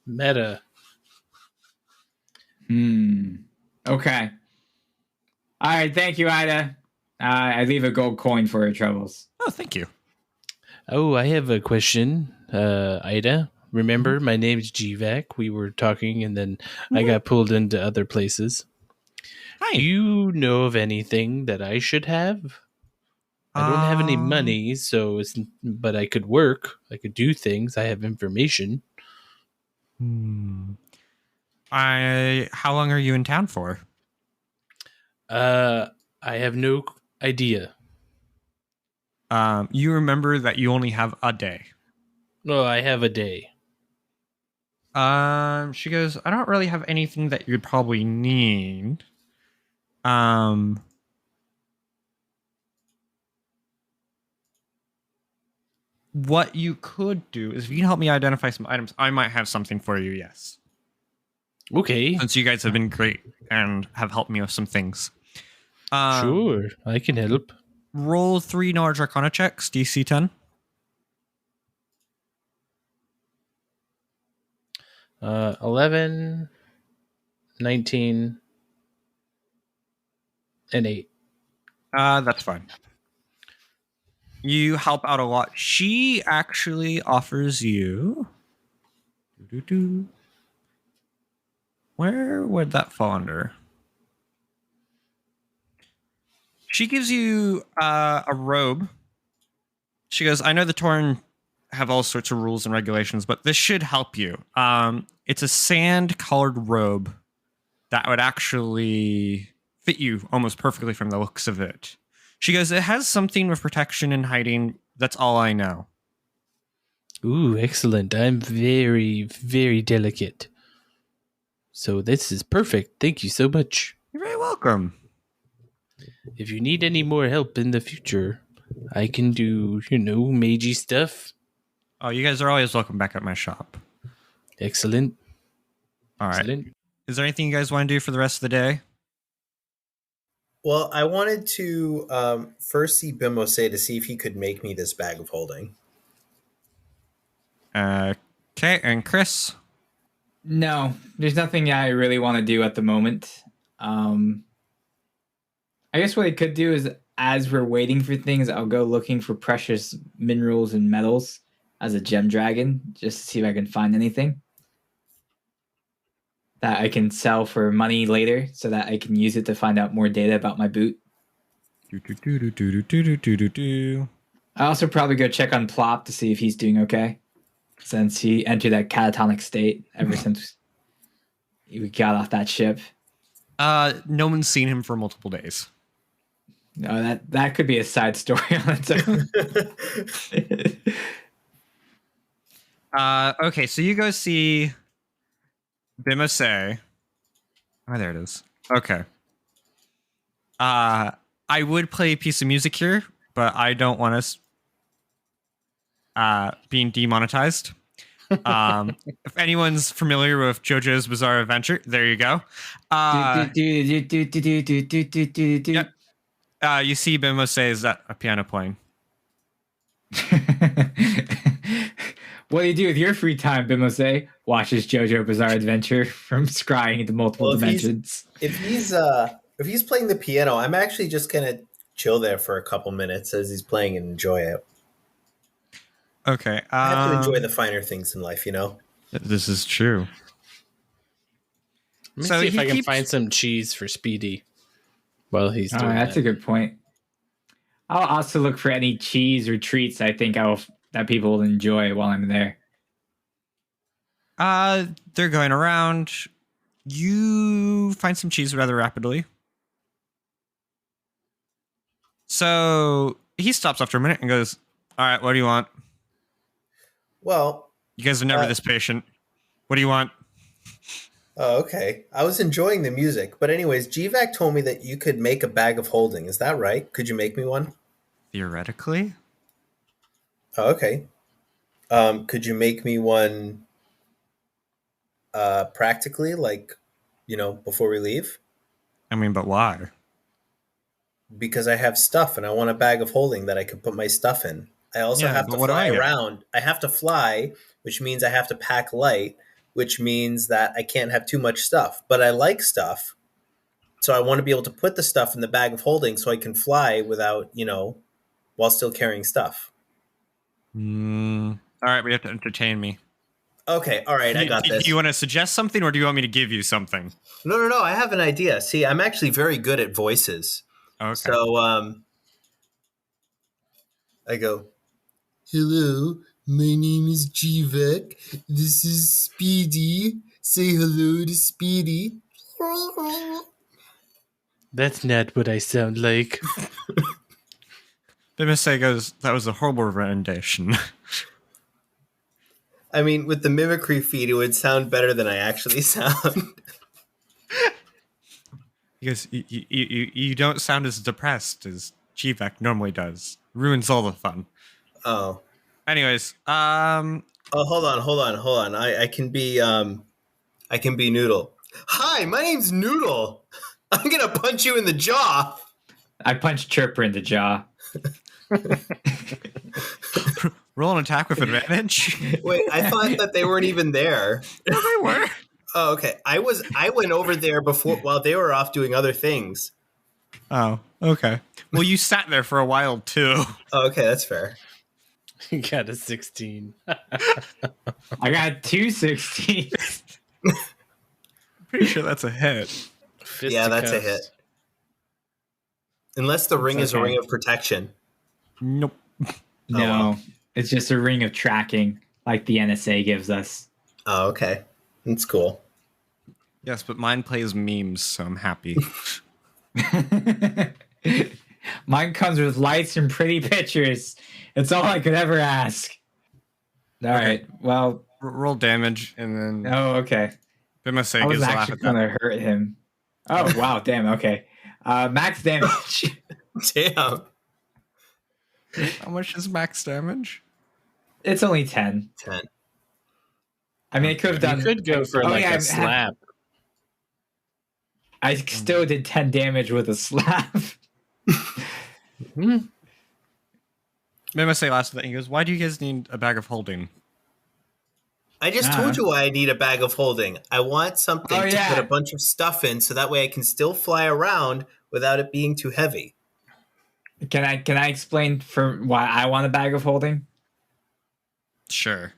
Meta. Okay. All right. Thank you, Ida. I leave a gold coin for her troubles. Oh, thank you. Oh, I have a question, Ida. Remember, my name's Gvac. We were talking, and then I got pulled into other places. Hi. Do you know of anything that I should have? I don't have any money, but I could work. I could do things. I have information. How long are you in town for? I have no idea. You remember that you only have a day. No, I have a day. She goes, I don't really have anything that you'd probably need. What you could do is if you can help me identify some items, I might have something for you, yes. Okay. Since you guys have been great and have helped me with some things. Sure, I can help. Roll 3 knowledge arcana checks, DC 10. 11, 19, and 8. That's fine. You help out a lot. She actually offers you... Where would that fall under? She gives you a robe. She goes, I know the Torn have all sorts of rules and regulations, but this should help you. It's a sand-colored robe that would actually fit you almost perfectly from the looks of it. She goes, it has something with protection and hiding. That's all I know. Ooh, excellent. I'm very, very delicate. So this is perfect. Thank you so much. You're very welcome. If you need any more help in the future, I can do, magey stuff. Oh, you guys are always welcome back at my shop. Excellent. All right. Excellent. Is there anything you guys want to do for the rest of the day? Well, I wanted to first see Bimose to see if he could make me this bag of holding. Okay, and Chris? No, there's nothing I really want to do at the moment. I guess what I could do is, as we're waiting for things, I'll go looking for precious minerals and metals as a gem dragon, just to see if I can find anything that I can sell for money later so that I can use it to find out more data about my boot. I also probably go check on Plop to see if he's doing okay, since he entered that catatonic state ever since we got off that ship. No one's seen him for multiple days. No, that could be a side story on its own. Okay, so you go see Bimose. Oh, there it is. Okay. I would play a piece of music here, but I don't want us being demonetized. If anyone's familiar with JoJo's Bizarre Adventure, there you go. Yep. You see Bimose is at a piano playing. What do you do with your free time, Bimose? Watches JoJo Bizarre Adventure from scrying into multiple Well, dimensions. if he's playing the piano, I'm actually just gonna chill there for a couple minutes as he's playing and enjoy it. Okay. I have to enjoy the finer things in life, you know. This is true. Let me So see if he I can keeps- find some cheese for Speedy while he's Oh, doing that's that. a good point. I'll also look for any cheese or treats I think that people will enjoy while I'm there. They're going around. You find some cheese rather rapidly. So he stops after a minute and goes, "All right, what do you want? Well, You guys are never Uh, this patient. What do you want?" oh, okay. I was enjoying the music, but anyways, GVAC told me that you could make a bag of holding. Is that right? Could you make me one? Theoretically, Oh, okay. Could you make me one practically, like, before we leave? I mean, but why? Because I have stuff and I want a bag of holding that I could put my stuff in. I also Yeah, have but to what do fly I get? around. I have to fly, which means I have to pack light, which means that I can't have too much stuff. But I like stuff. So I want to be able to put the stuff in the bag of holding so I can fly without, while still carrying stuff. All right, we have to entertain me. Okay, all right, I got this. Do you want to suggest something, or do you want me to give you something? No, I have an idea. See, I'm actually very good at voices. Okay. So I go, "Hello, my name is Jivek. This is Speedy. Say hello to Speedy." That's not what I sound like. Bimase goes, "That was a horrible rendition." I mean, with the mimicry feed, it would sound better than I actually sound. He goes, you don't sound as depressed as Gvec normally does. Ruins all the fun. Oh. Anyways, Oh, hold on. I can be Noodle. Hi, my name's Noodle. I'm gonna punch you in the jaw. I punched Chirper in the jaw. roll an attack with advantage. Wait, I thought that they weren't even there. Yeah, they were. Oh, okay. I went over there before while they were off doing other things. Oh, okay. Well, you sat there for a while too. Oh, okay, that's fair. You got a 16. I got 216. Pretty sure that's a hit. Yeah, that's a hit. Unless the ring is a okay. ring of protection. Nope. No, well. it's just a ring of tracking like the NSA gives us. Oh, okay. That's cool. Yes, but mine plays memes, so I'm happy. Mine comes with lights and pretty pictures. It's all I could ever ask. All right. Well. Roll damage, and then Oh, okay. Bimase I was gives a laugh actually at that. going to hurt him. Oh, wow. Damn. Okay. Max damage. Damn. How much is max damage? It's only 10. 10. I mean, I could have done. You could go for Oh, like yeah, a slap. I still did 10 damage with a slap. Bimase laughs at that. He goes, "Why do you guys need a bag of holding?" I just told you why I need a bag of holding. I want something to put a bunch of stuff in so that way I can still fly around without it being too heavy. Can I explain for why I want a bag of holding? Sure.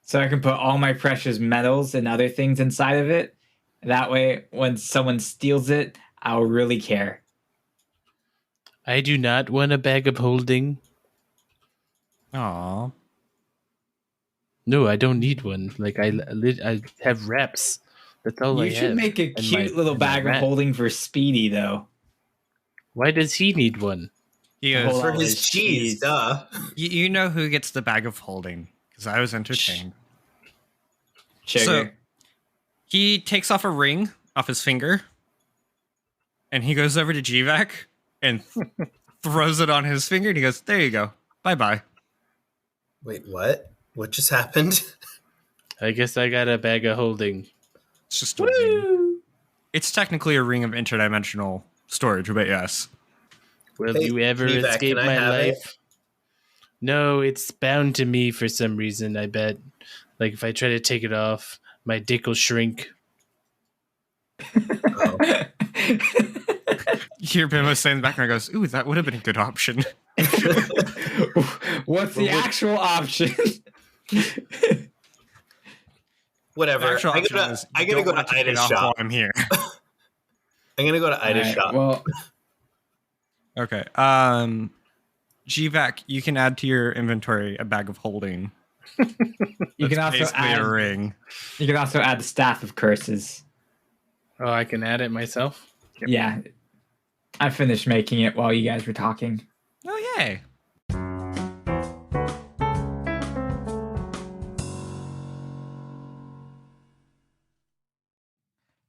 So I can put all my precious metals and other things inside of it. That way, when someone steals it, I'll really care. I do not want a bag of holding. Aw. No, I don't need one. Like I have reps. That's all I You have. should make a And cute my- little and my bag of rat. holding for Speedy, though. Why does he need one? He Hold goes, on. For Oh, his it's cheese, cheese. duh. you know who gets the bag of holding, because I was entertained. Sugar. So he takes off a ring off his finger, and he goes over to GVAC and throws it on his finger, and he goes, "There you go. Bye-bye." Wait, what? What just happened? I guess I got a bag of holding. It's just a ring. It's technically a ring of interdimensional storage, but yes. Will Hey, you ever Vivek, escape can I my have it? life? No, it's bound to me for some reason, I bet. Like, if I try to take it off, my dick will shrink. Oh. You hear Bimbo saying in the background goes, ooh, that would have been a good option. What's the actual option? Whatever. The actual I'm option gonna, is I'm you gonna don't go want to take it Ida's off shop. while I'm here. I'm gonna go to Ida's Alright, shop. well, Okay. GVAC, you can add to your inventory a bag of holding. you can That's also basically add. a ring. You can also add the staff of curses. Oh, I can add it myself? Yep. Yeah, I finished making it while you guys were talking. Oh, yay.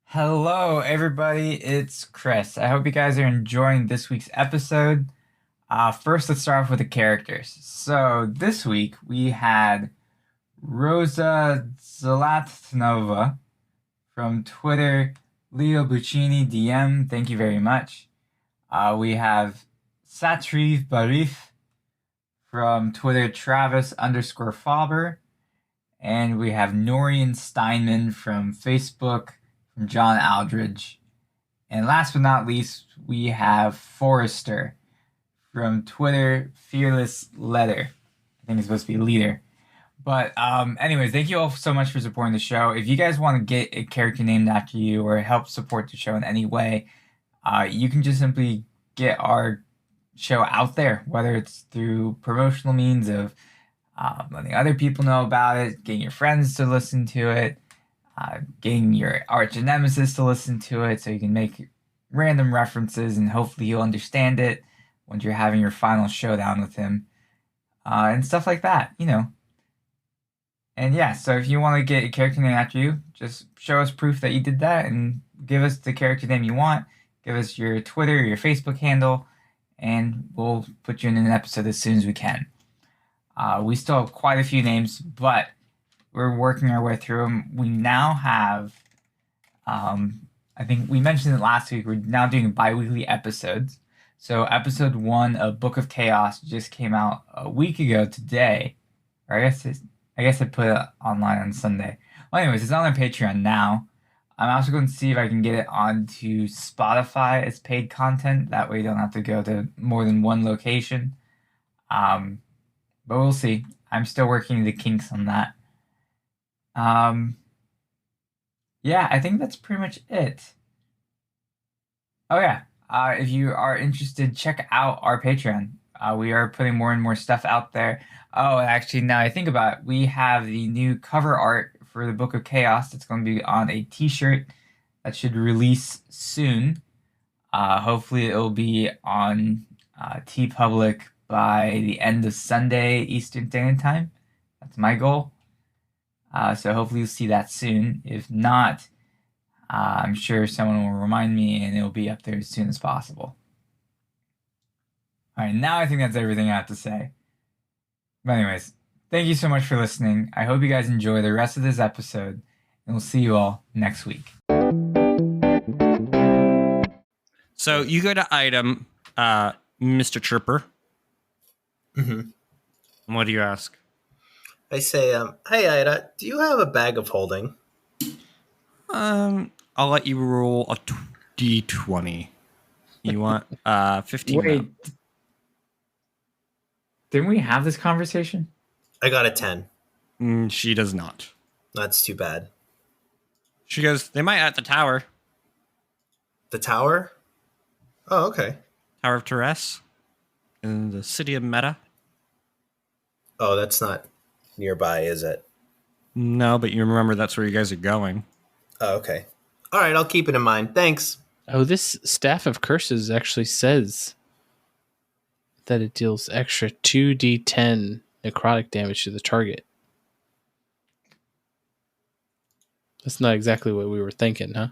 Hello, everybody. It's Chris. I hope you guys are enjoying this week's episode. First, let's start off with the characters. So, this week we had Rosa Zlatnova from Twitter, Leo Buccini DM. Thank you very much. We have Satriv Barif from Twitter, Travis_Faber. And we have Norian Steinman from Facebook, from John Aldridge. And last but not least, we have Forrester from Twitter, Fearless Letter. I think it's supposed to be leader. But anyways, thank you all so much for supporting the show. If you guys want to get a character named after you or help support the show in any way, you can just simply get our show out there, whether it's through promotional means of letting other people know about it, getting your friends to listen to it, getting your arch nemesis to listen to it so you can make random references and hopefully you'll understand it once you're having your final showdown with him, and stuff like that, you know. And yeah, so if you want to get a character name after you, just show us proof that you did that and give us the character name you want. Give us your Twitter or your Facebook handle, and we'll put you in an episode as soon as we can. We still have quite a few names, but we're working our way through them. We now have, I think we mentioned it last week, we're now doing bi-weekly episodes. So episode 1 of Book of Chaos just came out a week ago today. Or I guess I put it online on Sunday. Well, anyways, it's on our Patreon now. I'm also going to see if I can get it onto Spotify as paid content. That way you don't have to go to more than one location. But we'll see. I'm still working the kinks on that. Yeah, I think that's pretty much it. Oh yeah, if you are interested, check out our Patreon. We are putting more and more stuff out there. Oh, and actually, now I think about it, we have the new cover art for the Book of Chaos that's going to be on a t-shirt that should release soon. Hopefully it will be on TeePublic by the end of Sunday Eastern Standard Time. That's my goal. So hopefully you'll see that soon. If not, I'm sure someone will remind me and it'll be up there as soon as possible. All right, now I think that's everything I have to say. But anyways, thank you so much for listening. I hope you guys enjoy the rest of this episode, and we'll see you all next week. So you go to item, Mr. Chirper. Mm-hmm. And what do you ask? I say, hey, Ida, do you have a bag of holding? I'll let you roll a d20. You want 15? Wait, now. didn't we have this conversation? I got a 10. She does not. That's too bad. She goes, they might at the tower. The tower? Oh, okay. Tower of Teres. In the city of Meta. Oh, that's not nearby, is it? No, but you remember that's where you guys are going. Oh, okay. All right, I'll keep it in mind. Thanks. Oh, this Staff of Curses actually says that it deals extra 2d10 necrotic damage to the target. That's not exactly what we were thinking, huh?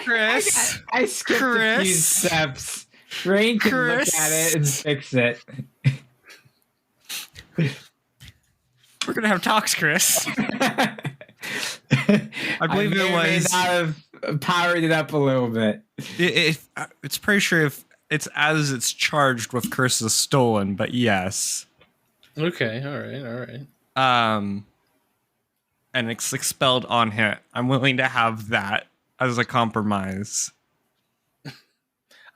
Chris. I skipped a few steps. Rain can look at it and fix it. We're going to have talks, Chris. I believe may it or may was. not have powered it up a little bit. It's pretty sure if it's as it's charged with curses stolen, but yes. Okay, all right. And it's expelled on hit. I'm willing to have that as a compromise.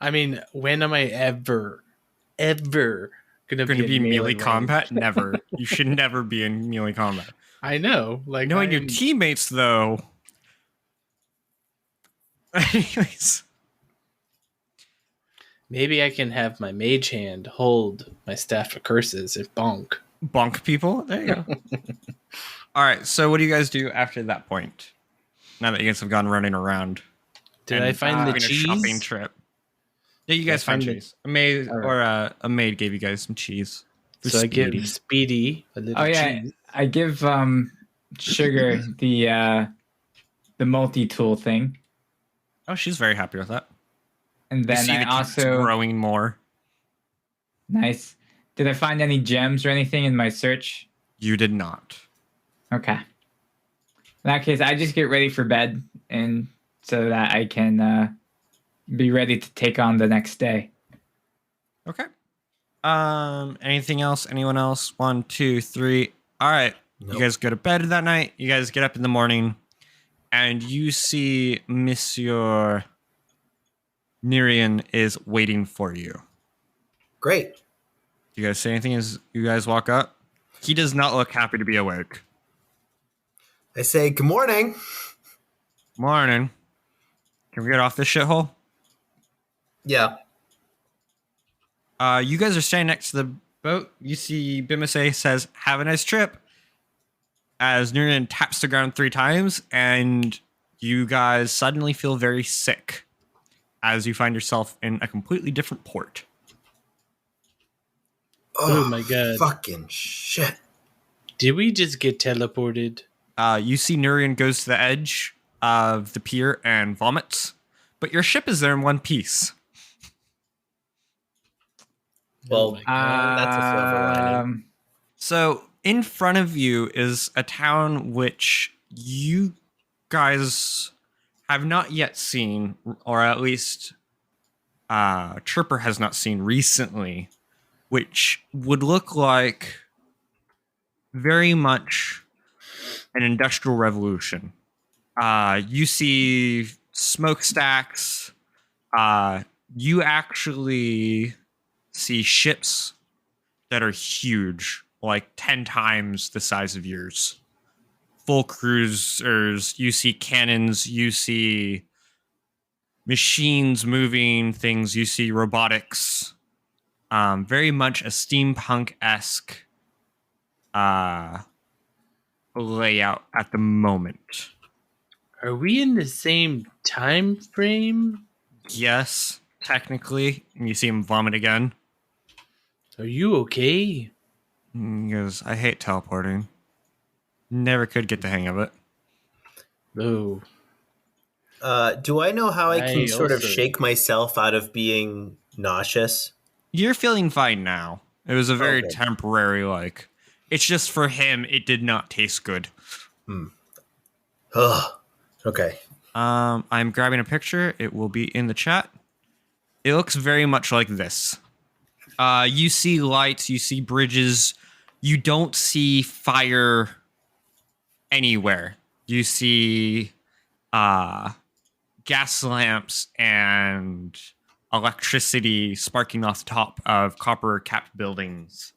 I mean, when am I ever gonna Going to be in melee range? combat? Never. You should never be in melee combat. I know, like Knowing your teammates, though. Anyways, maybe I can have my mage hand hold my staff of curses and bonk people. There you go. All right. So, what do you guys do after that point? Now that you guys have gone running around. Did I find the having a cheese? shopping trip. Yeah, you guys found cheese. A maid a maid gave you guys some cheese. So I give Speedy a little cheese. I give Sugar the multi-tool thing. Oh, she's very happy with that. And then I also growing more. Nice. Did I find any gems or anything in my search? You did not. Okay. In that case, I just get ready for bed, and so that I can be ready to take on the next day. Okay. Anything else? Anyone else? 1, 2, 3. All right. Nope. You guys go to bed that night. You guys get up in the morning, and you see Monsieur Nerian is waiting for you. Great. Do you guys say anything as you guys walk up? He does not look happy to be awake. I say, good morning. Morning. Can we get off this shithole? Yeah. You guys are standing next to the boat. You see Bimise says, have a nice trip. As Nerian taps the ground 3 times, and you guys suddenly feel very sick as you find yourself in a completely different port. Oh my god. Fucking shit. Did we just get teleported? You see Nerian goes to the edge of the pier and vomits, but your ship is there in one piece. Well, that's a silver lining. So in front of you is a town which you guys have not yet seen, or at least Chirper has not seen recently, which would look like very much an industrial revolution. You see smokestacks. You actually see ships that are huge, like 10 times the size of yours. Full cruisers. You see cannons. You see machines moving things. You see robotics. Very much a steampunk-esque layout at the moment. Are we in the same time frame? Yes, technically. And you see him vomit again. Are you okay? He goes, I hate teleporting. Never could get the hang of it. Oh. Do I know how I can sort of shake myself out of being nauseous? You're feeling fine now. It was a very temporary, like... It's just for him, it did not taste good. Ugh. Okay. I'm grabbing a picture. It will be in the chat. It looks very much like this. You see lights, you see bridges. You don't see fire anywhere. You see gas lamps and electricity sparking off the top of copper-capped buildings.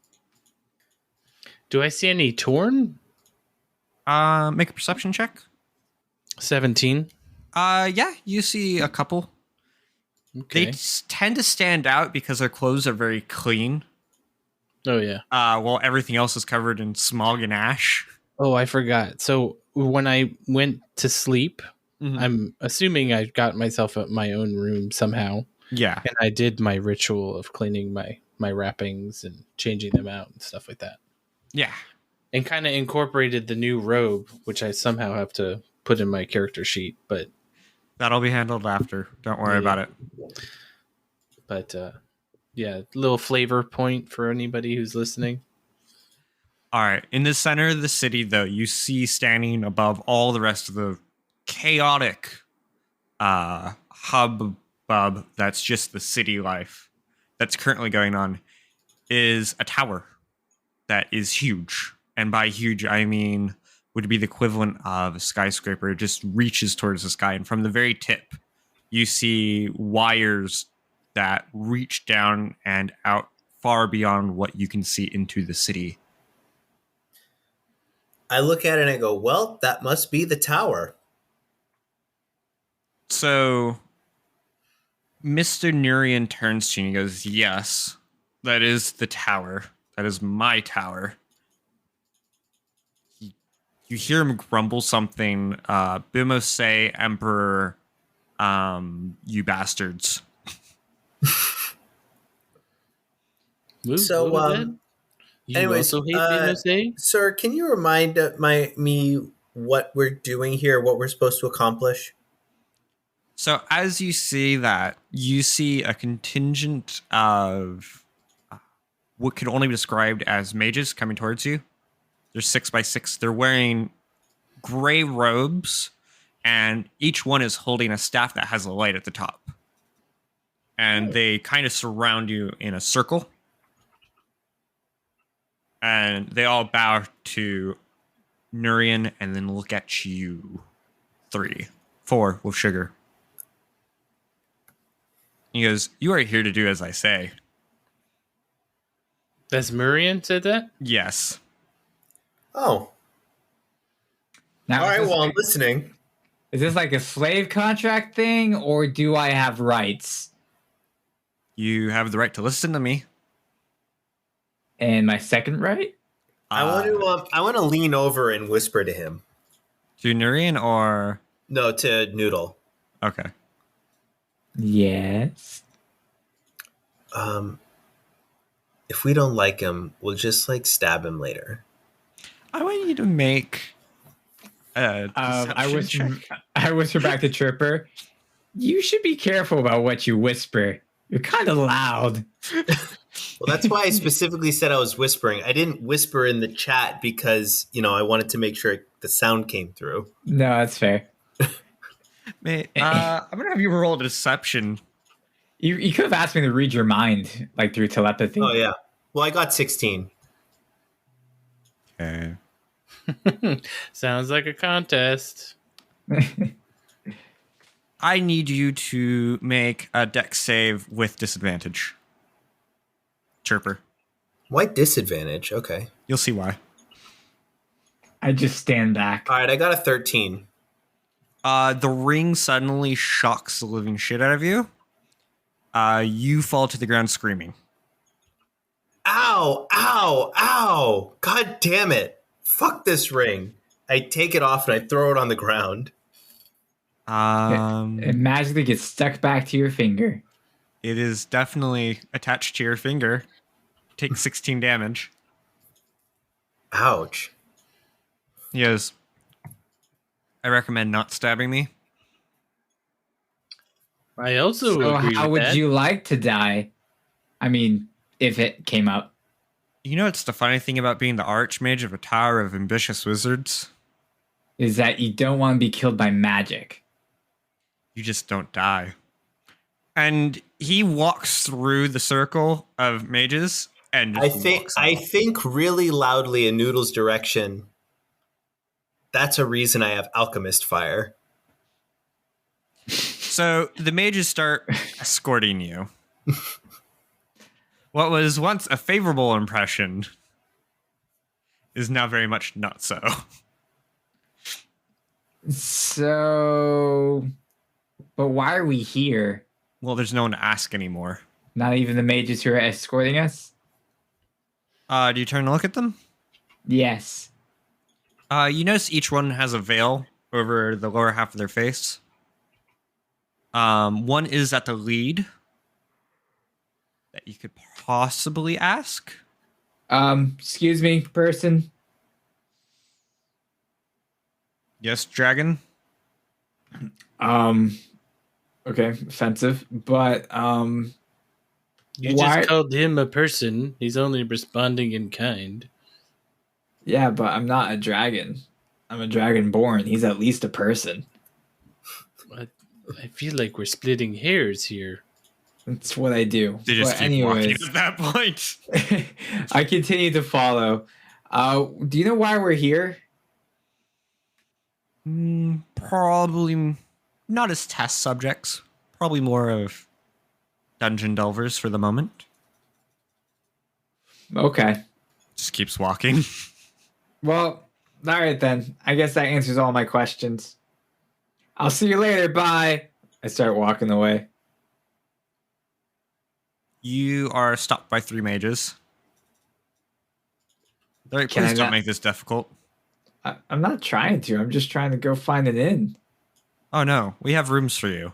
Do I see any torn? Make a perception check. 17. Yeah, you see a couple. Okay. They tend to stand out because their clothes are very clean. Oh, yeah. While everything else is covered in smog and ash. Oh, I forgot. So when I went to sleep, I'm assuming I got myself my own room somehow. Yeah. And I did my ritual of cleaning my wrappings and changing them out and stuff like that. Yeah. And kind of incorporated the new robe, which I somehow have to put in my character sheet, but that'll be handled after. Don't worry about it. But yeah, little flavor point for anybody who's listening. All right. In the center of the city, though, you see standing above all the rest of the chaotic hubbub that's just the city life. that's currently going on is a tower that is huge. And by huge, I mean would be the equivalent of a skyscraper. It just reaches towards the sky. And from the very tip, you see wires that reach down and out far beyond what you can see into the city. I look at it and I go, well, that must be the tower. So Mr. Nurian turns to you and he goes, yes, that is the tower. That is my tower. You hear him grumble something. Bimo say, Emperor, you bastards. So, you anyways, also hate Bimo sir, can you remind me what we're doing here, what we're supposed to accomplish? So as you see that, you see a contingent of what could only be described as mages coming towards you. They're 6x6. They're wearing gray robes, and each one is holding a staff that has a light at the top. And they kind of surround you in a circle. And they all bow to Nurian and then look at you. 3, 4 with sugar. He goes, you are here to do as I say. That's Murian said that? Yes. Oh. Now, All right, well, I'm listening. Is this like a slave contract thing, or do I have rights? You have the right to listen to me. And my second right? I want to lean over and whisper to him. To Nurian or... No, to Noodle. Okay. Yes. If we don't like him, we'll just stab him later. I want you to make a I deception whisper back to Chirper. You should be careful about what you whisper. You're kind of loud. Well, that's why I specifically said I was whispering. I didn't whisper in the chat because, I wanted to make sure the sound came through. No, that's fair. Mate, I'm going to have you roll a deception. You could have asked me to read your mind, through telepathy. Oh, yeah. Well, I got 16. Okay. Sounds like a contest. I need you to make a dex save with disadvantage. Chirper. Why disadvantage? Okay. You'll see why. I just stand back. All right, I got a 13. The ring suddenly shocks the living shit out of you. You fall to the ground screaming. Ow, ow, ow. God damn it. Fuck this ring. I take it off and I throw it on the ground. It magically gets stuck back to your finger. It is definitely attached to your finger. Take 16 damage. Ouch. He goes, I recommend not stabbing me. I also So agree how with would that. you like to die? I mean, if it came up. You know what's the funny thing about being the archmage of a tower of ambitious wizards? Is that you don't want to be killed by magic. You just don't die. And he walks through the circle of mages and just walks I off. think really loudly in Noodle's direction. That's a reason I have Alchemist fire. So the mages start escorting you. What was once a favorable impression is now very much not so. So, but why are we here? Well, there's no one to ask anymore. Not even the mages who are escorting us? Do you turn to look at them? Yes. You notice each one has a veil over the lower half of their face. One is at the lead that you could possibly ask. Excuse me, person. Yes, dragon. Okay, offensive, but You why- just called him a person. He's only responding in kind. yeah, but I'm not a dragon. I'm a dragonborn. He's at least a person. I feel like we're splitting hairs here. That's what I do. They just But keep walking anyways, at that point. I continue to follow. Do you know why we're here? Probably not as test subjects. Probably more of dungeon delvers for the moment. Okay. Just keeps walking. Well, all right then. I guess that answers all my questions. I'll see you later. Bye. I start walking away. You are stopped by 3 mages. All right, Can please I don't not- make this difficult. I'm not trying to. I'm just trying to go find an inn. Oh no, we have rooms for you.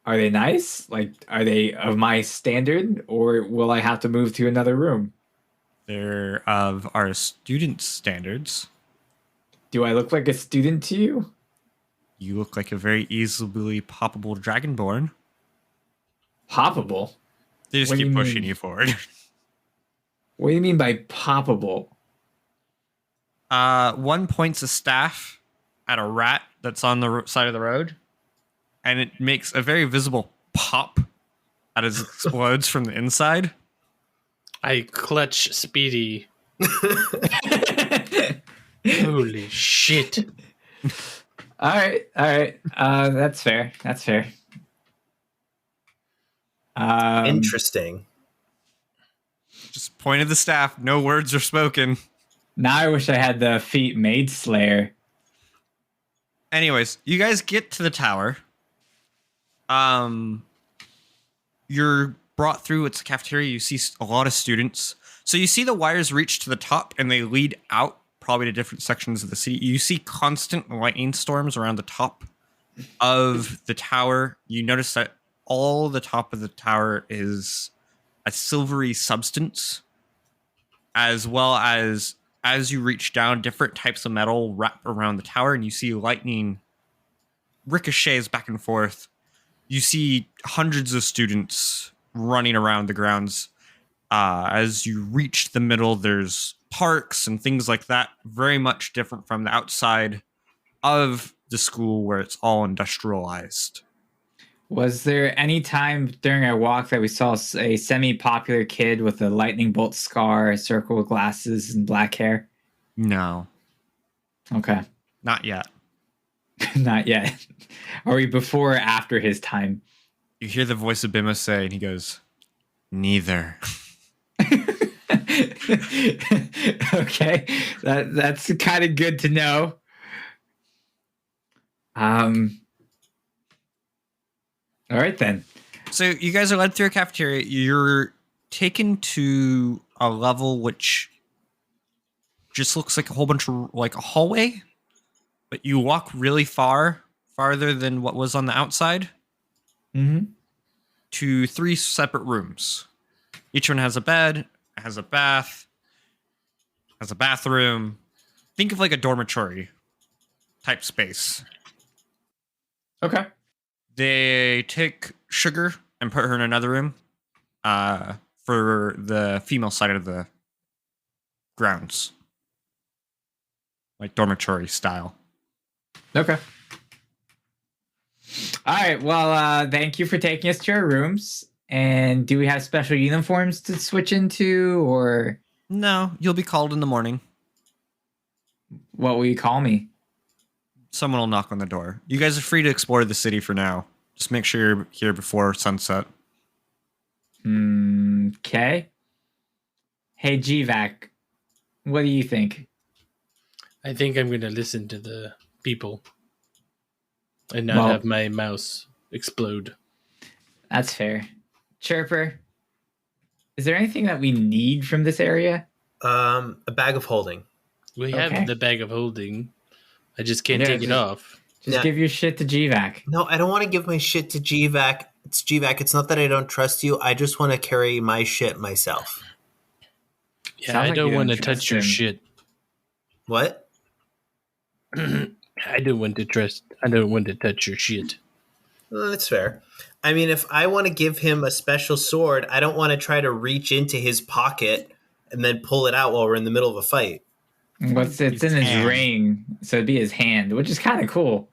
Are they nice? Like, are they of my standard, or will I have to move to another room? They're of our student standards. Do I look like a student to you? You look like a very easily poppable dragonborn. Poppable? They just What do keep you pushing mean? you forward. What do you mean by poppable? One points a staff at a rat that's on the side of the road, and it makes a very visible pop as it explodes from the inside. I clutch Speedy. Holy shit. All right. That's fair. Interesting. Just pointed the staff. No words are spoken. Now I wish I had the feat Maid Slayer. Anyways, you guys get to the tower. You're brought through. It's a cafeteria. You see a lot of students. So you see the wires reach to the top and they lead out probably to different sections of the city. You see constant lightning storms around the top of the tower. You notice that all the top of the tower is a silvery substance, as well as you reach down, different types of metal wrap around the tower, and you see lightning ricochets back and forth. You see hundreds of students running around the grounds. As you reach the middle, there's parks and things like that, very much different from the outside of the school where it's all industrialized. Was there any time during our walk that we saw a semi-popular kid with a lightning bolt scar, a circle with glasses, and black hair? No, Okay. not yet. Not yet. Are we before or after his time? You hear the voice of Bima say, and he goes, "Neither." Okay. That's kind of good to know. All right then. So you guys are led through a cafeteria. You're taken to a level which just looks like a whole bunch of like a hallway, but you walk really farther than what was on the outside, Mm-hmm. to 3 separate rooms. Each one has a bed, has a bath, has a bathroom. Think of like a dormitory type space. Okay. They take Sugar and put her in another room for the female side of the grounds. Like dormitory style. Okay. All right. Well, thank you for taking us to our rooms. And do we have special uniforms to switch into, or No, you'll be called in the morning. what will you call me? Someone will knock on the door. You guys are free to explore the city for now. Just make sure you're here before sunset. Okay. Hey, GVAC, what do you think? I think I'm going to listen to the people and not have my mouse explode. That's fair. Chirper, is there anything that we need from this area? A bag of holding. We Okay. have the bag of holding. I just can't Yeah, take it just- off. Just Yeah. give your shit to GVAC. No, I don't want to give my shit to GVAC. It's GVAC. It's not that I don't trust you. I just want to carry my shit myself. Yeah, Sounds I like don't you want to don't touch trust your him. shit. What? I don't want to touch your shit. Well, that's fair. I mean, if I want to give him a special sword, I don't want to try to reach into his pocket and then pull it out while we're in the middle of a fight. It's in his hand. ring, so it'd be his hand, which is kind of cool.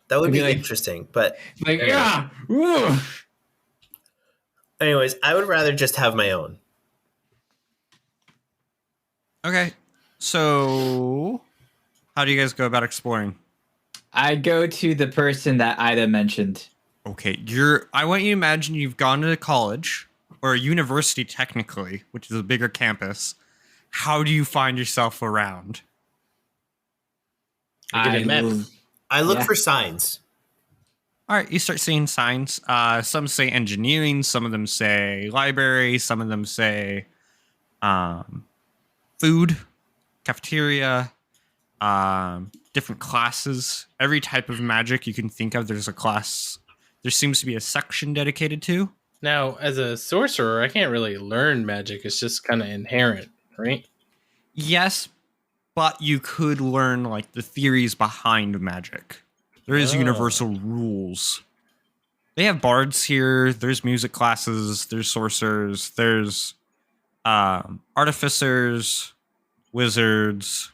That would It'd be be like- interesting. But Like, Anyway. yeah. Woo. anyways, I would rather just have my own. Okay. So, how do you guys go about exploring? I go to the person that Ida mentioned. Okay, I want you to imagine you've gone to college or a university technically, which is a bigger campus. How do you find yourself around? I get a map. I look Yeah. for signs. All right, you start seeing signs. Some say engineering, some of them say library, some of them say food, cafeteria, different classes. Every type of magic you can think of, there's a class. There seems to be a section dedicated to. Now, as a sorcerer, I can't really learn magic. It's just kind of inherent, right? Yes, but you could learn like the theories behind magic. There is Oh. universal rules. They have bards here. There's music classes. There's sorcerers. There's artificers, wizards.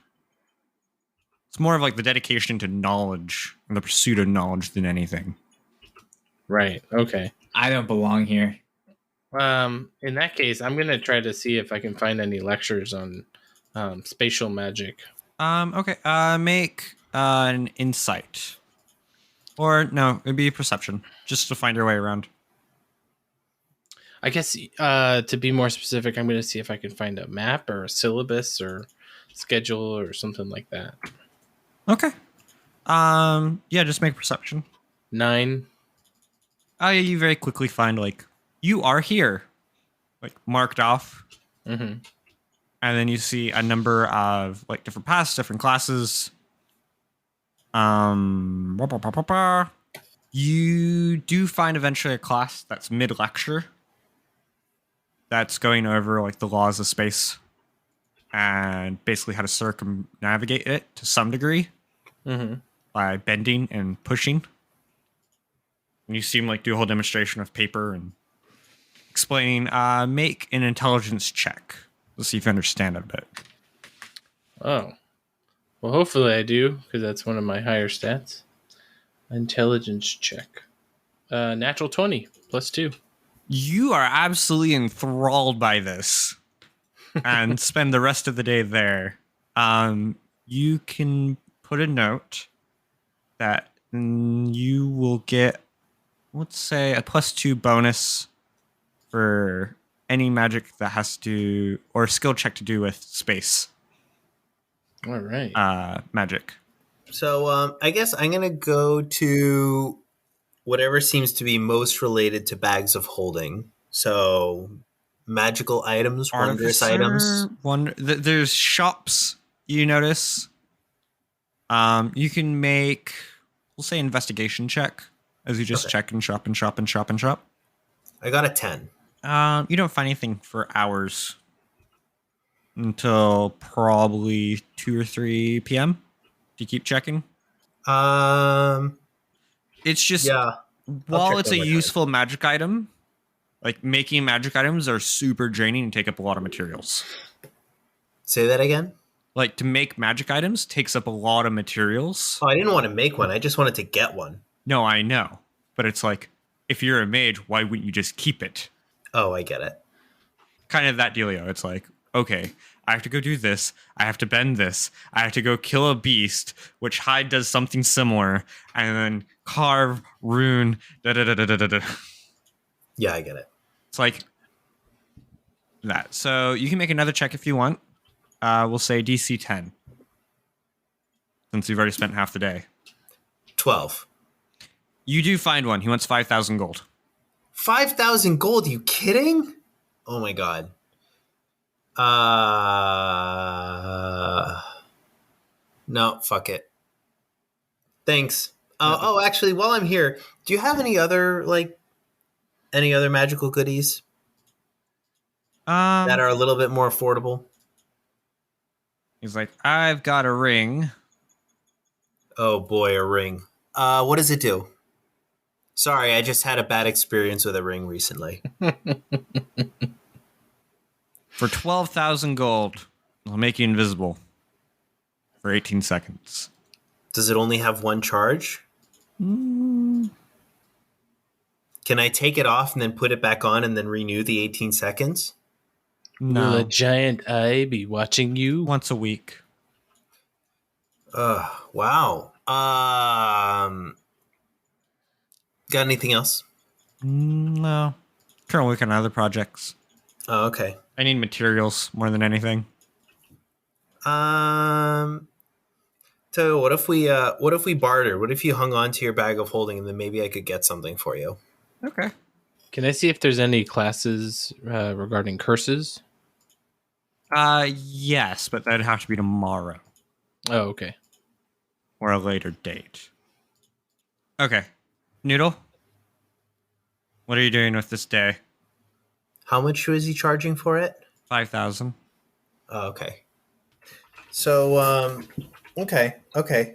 It's more of like the dedication to knowledge and the pursuit of knowledge than anything. Right. Okay. I don't belong here. In that case, I'm gonna try to see if I can find any lectures on spatial magic. Okay. Make an insight, or no, it'd be perception, just to find your way around. I guess to be more specific, I'm gonna see if I can find a map or a syllabus or schedule or something like that. Okay. Yeah, just make perception. 9. Oh yeah, you very quickly find like you are here, like marked off, Mm-hmm. and then you see a number of like different paths, different classes. You do find eventually a class that's mid lecture. That's going over like the laws of space and basically how to circumnavigate it to some degree Mm-hmm. by bending and pushing. And you see him like do a whole demonstration with paper and explaining. Make an intelligence check. Let's see if you understand it a bit. Oh. Well, hopefully I do, because that's one of my higher stats. Intelligence check. Natural 20 plus 2. You are absolutely enthralled by this and spend the rest of the day there. You can put a note that you will get, let's say, a +2 bonus for any magic that has to, or skill check to do with space All right. magic. So I guess I'm gonna go to whatever seems to be most related to bags of holding. So magical items, wondrous items. There's shops you notice. You can make, we'll say, investigation check as you just Okay. check and shop and shop and shop and shop. I got a 10. You don't find anything for hours until probably 2 or 3 p.m. Do you keep checking? It's just, Yeah. while check it's one a more time. useful magic item, like making magic items are super draining and take up a lot of materials. Say that again. Like to make magic items takes up a lot of materials. Oh, I didn't want to make one. I just wanted to get one. No, I know. But it's like, if you're a mage, why wouldn't you just keep it? Oh, I get it. Kind of that dealio. It's like, okay, I have to go do this. I have to bend this. I have to go kill a beast, which Hyde does something similar, and then carve, rune, da-da-da-da-da-da. Yeah, I get it. It's like that. So you can make another check if you want. We'll say DC 10. Since you've already spent half the day. 12. You do find one. He wants 5,000 gold. 5,000 gold? You kidding? Oh my god. No, fuck it. Thanks. Actually, while I'm here, do you have any other magical goodies that are a little bit more affordable? He's like, I've got a ring. Oh boy, a ring. What does it do? Sorry, I just had a bad experience with a ring recently. For 12,000 gold, I'll make you invisible for 18 seconds. Does it only have one charge? Mm, Can I take it off and then put it back on and then renew the 18 seconds? Will a no. giant eye be watching you? Once a week. Wow. Got anything else? No. Currently working on other projects. Oh, okay. I need materials more than anything. So what if we barter? What if you hung on to your bag of holding and then maybe I could get something for you? Okay. Can I see if there's any classes regarding curses? Yes, but that'd have to be tomorrow Oh, okay. or a later date. Okay. Noodle? What are you doing with this day? How much was he charging for it? 5,000. Oh, okay. So, okay.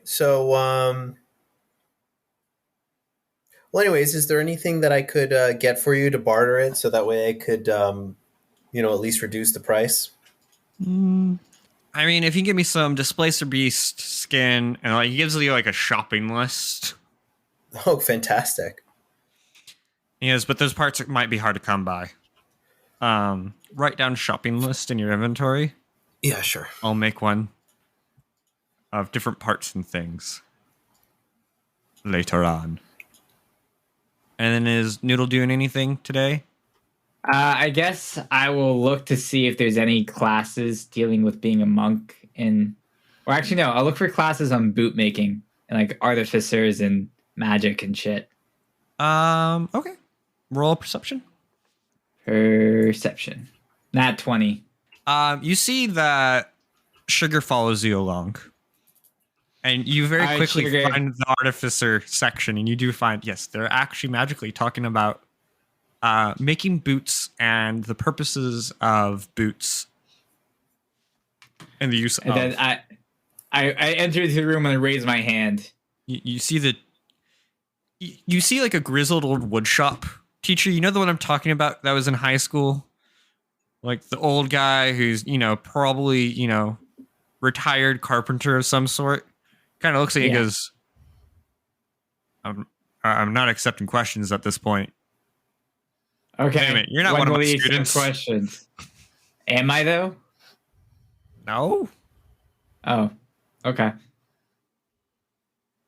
So, well, anyways, is there anything that I could get for you to barter it so that way I could, at least reduce the price? I mean, if you give me some Displacer Beast skin, and he gives you a shopping list. Oh, fantastic. Yes, but those parts might be hard to come by. Write down shopping list in your inventory. Yeah, sure. I'll make one of different parts and things later on. And then is Noodle doing anything today? I guess I will look to see if there's any classes dealing with being a monk or actually no, I'll look for classes on boot making and artificers and magic and shit. Okay. Roll perception. Perception. Nat 20. You see that Sugar follows you along. And you very All right, quickly Sugar. find the artificer section, and you do find, yes, they're actually magically talking about making boots and the purposes of boots and the use And of. then I enter into the room and I raise my hand. You see you see a grizzled old woodshop teacher. You know the one I'm talking about that was in high school? The old guy who's, probably, retired carpenter of some sort. Kind of looks like he goes, I'm not accepting questions at this point. Okay. Wait a minute, you're not When one of will my you accept students. questions. Am I though? No? Oh, okay.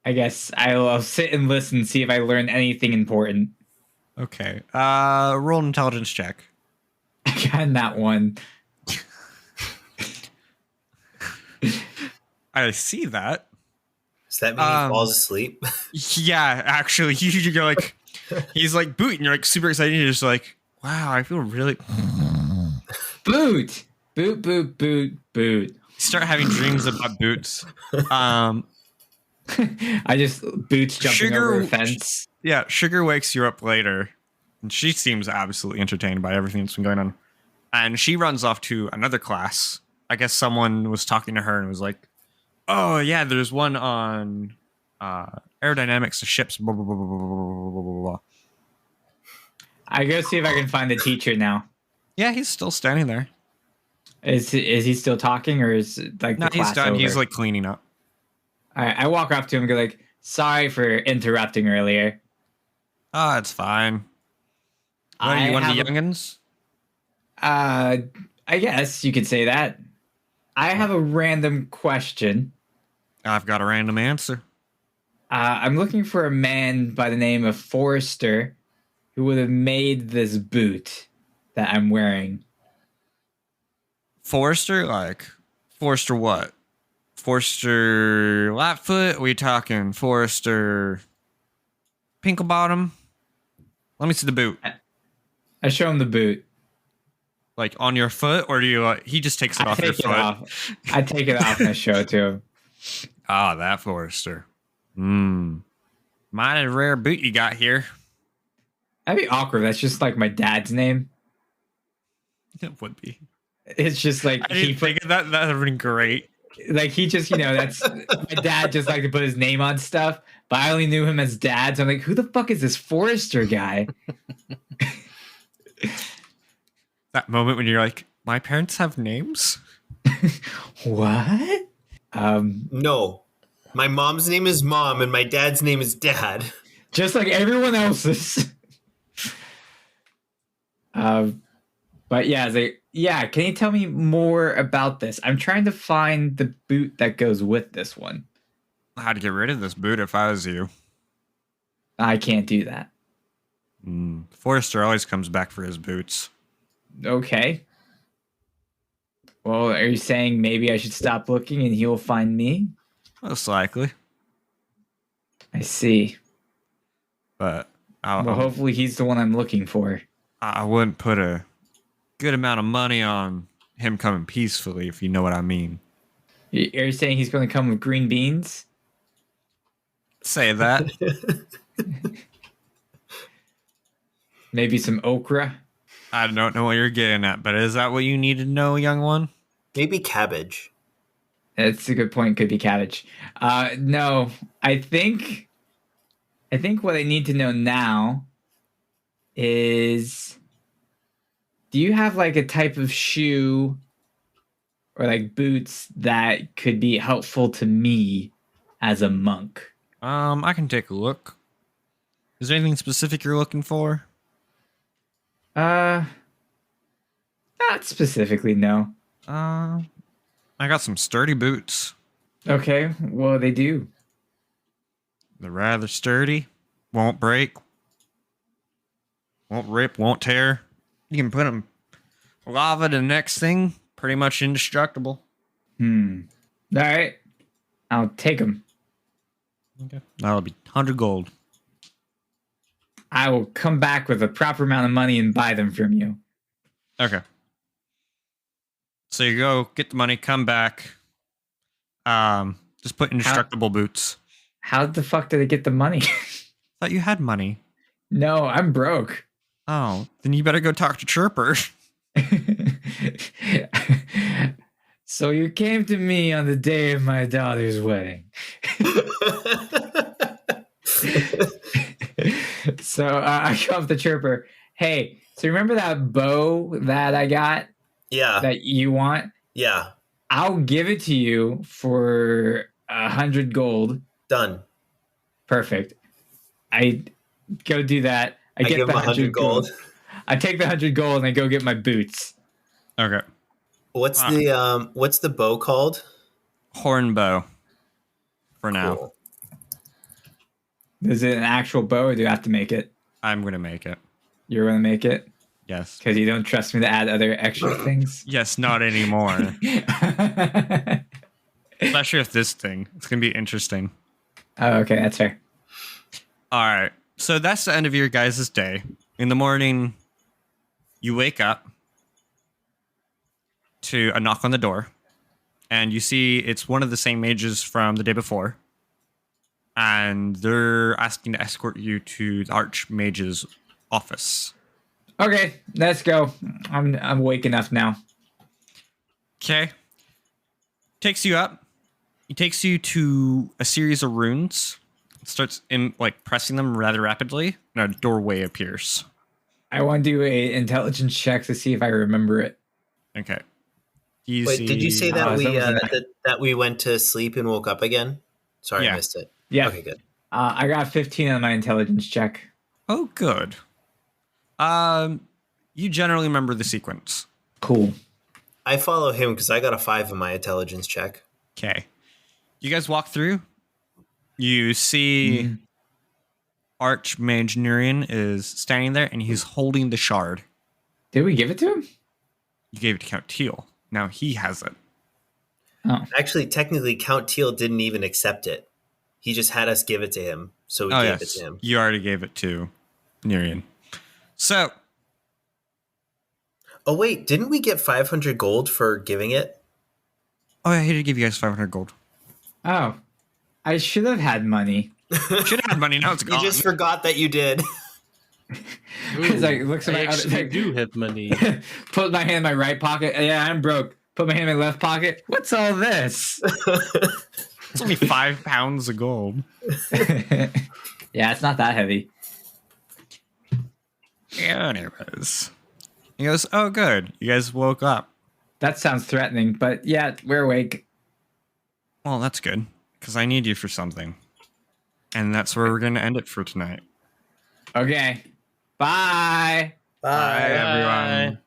I guess I'll sit and listen, see if I learn anything important. Okay. Roll an intelligence check. I got that one. I see that. Does that mean he falls asleep? Yeah, actually, you're he's boot, and you're super excited. You're just wow, I feel really. Boot! Boot, boot, boot, boot. You start having dreams about boots. I just boots jumping over a fence. Yeah, Sugar wakes you up later, and she seems absolutely entertained by everything that's been going on. And she runs off to another class. I guess someone was talking to her and was like, "Oh yeah, there's one on aerodynamics of ships." Blah, blah, blah, blah, blah, blah, blah, blah, blah. I go see if I can find the teacher now. Yeah, he's still standing there. Is he still talking, or is the No, he's class done. over? He's cleaning up. All right, I walk up to him and go sorry for interrupting earlier. Oh, it's fine. What, are you one of the youngins? I guess you could say that. I have a random question. I've got a random answer. I'm looking for a man by the name of Forrester who would have made this boot that I'm wearing. Forrester? Forrester what? Forrester Lapfoot? Are we talking Forrester Pinklebottom? Let me see the boot. I show him the boot. On your foot? Or do you, he just takes it off your foot? I take it off and I show it to him. Ah, that Forrester. Mighty rare boot you got here. That'd be awkward. That's just my dad's name. It would be. It's just I didn't think of that. That would have been great. he just, that's my dad just liked to put his name on stuff, but I only knew him as dad. So I'm who the fuck is this Forrester guy? That moment when you're my parents have names? What? No. My mom's name is Mom, and my dad's name is Dad. Just like everyone else's. But yeah, can you tell me more about this? I'm trying to find the boot that goes with this one. I'd get rid of this boot if I was you. I can't do that. Forrester always comes back for his boots. Okay. Well, are you saying maybe I should stop looking and he'll find me? Most likely. I see. But Well, hopefully he's the one I'm looking for. I wouldn't put a good amount of money on him coming peacefully, if you know what I mean. Are you saying he's going to come with green beans? Say that. Maybe some okra? I don't know what you're getting at, but is that what you need to know, young one? Maybe cabbage. That's a good point. Could be cabbage. No, I think what I need to know now is, do you have like a type of shoe or like boots that could be helpful to me as a monk? I can take a look. Is there anything specific you're looking for? Not specifically, no. I got some sturdy boots. Okay, what do they do? They're rather sturdy. Won't break. Won't rip. Won't tear. You can put them lava to the next thing. Pretty much indestructible. All right, I'll take them. Okay. That'll be 100 gold. I will come back with a proper amount of money and buy them from you. Okay. So you go get the money, come back. Just put indestructible boots. How the fuck did I get the money? Thought you had money. No, I'm broke. Oh, then you better go talk to Chirper. So you came to me on the day of my daughter's wedding. So I go up to Chirper. Hey, so remember that bow that I got Yeah. that you want? Yeah. I'll give it to you for 100 gold. Done. Perfect. I go do that. I get give the him 100 gold. I take the 100 gold and I go get my boots. Okay. What's the bow called? Horn bow. For now. Cool. Is it an actual bow or do I have to make it? I'm going to make it. You're going to make it? Yes. Because you don't trust me to add other extra things? Yes, not anymore. Especially with this thing. It's going to be interesting. Oh, okay. That's fair. All right. So that's the end of your guys' day. In the morning, you wake up to a knock on the door. And you see it's one of the same mages from the day before. And they're asking to escort you to the Archmage's office. Okay, let's go. I'm awake enough now. Okay. Takes you up. He takes you to a series of runes. Starts pressing them rather rapidly, and a doorway appears. I want to do a intelligence check to see if I remember it. Okay. Wait, did you say that that that we went to sleep and woke up again? Sorry, Yeah. I missed it. Yeah. Okay, good. I got 15 on my intelligence check. Oh, good. You generally remember the sequence. Cool. I follow him because I got a 5 in my intelligence check. Okay. You guys walk through. You see Archmage Nurian is standing there, and he's holding the shard. Did we give it to him? You gave it to Count Teal. Now he has it. Oh. Actually, technically, Count Teal didn't even accept it. He just had us give it to him, so we gave it to him. You already gave it to Nurian. So, Oh, wait, didn't we get 500 gold for giving it? oh, I did give you guys 500 gold. Oh. I should have had money. Should have had money. Now it's You gone. just forgot that you did. It's like, looks at I my other, actually like, do have money. put my hand in my right pocket. Yeah, I'm broke. Put my hand in my left pocket. What's all this? It's only 5 pounds of gold. Yeah, it's not that heavy. Yeah, anyways. He goes, oh, good. You guys woke up. That sounds threatening, but yeah, we're awake. Well, that's good. because I need you for something. And that's where we're going to end it for tonight. Okay. Bye. Bye. Bye, everyone.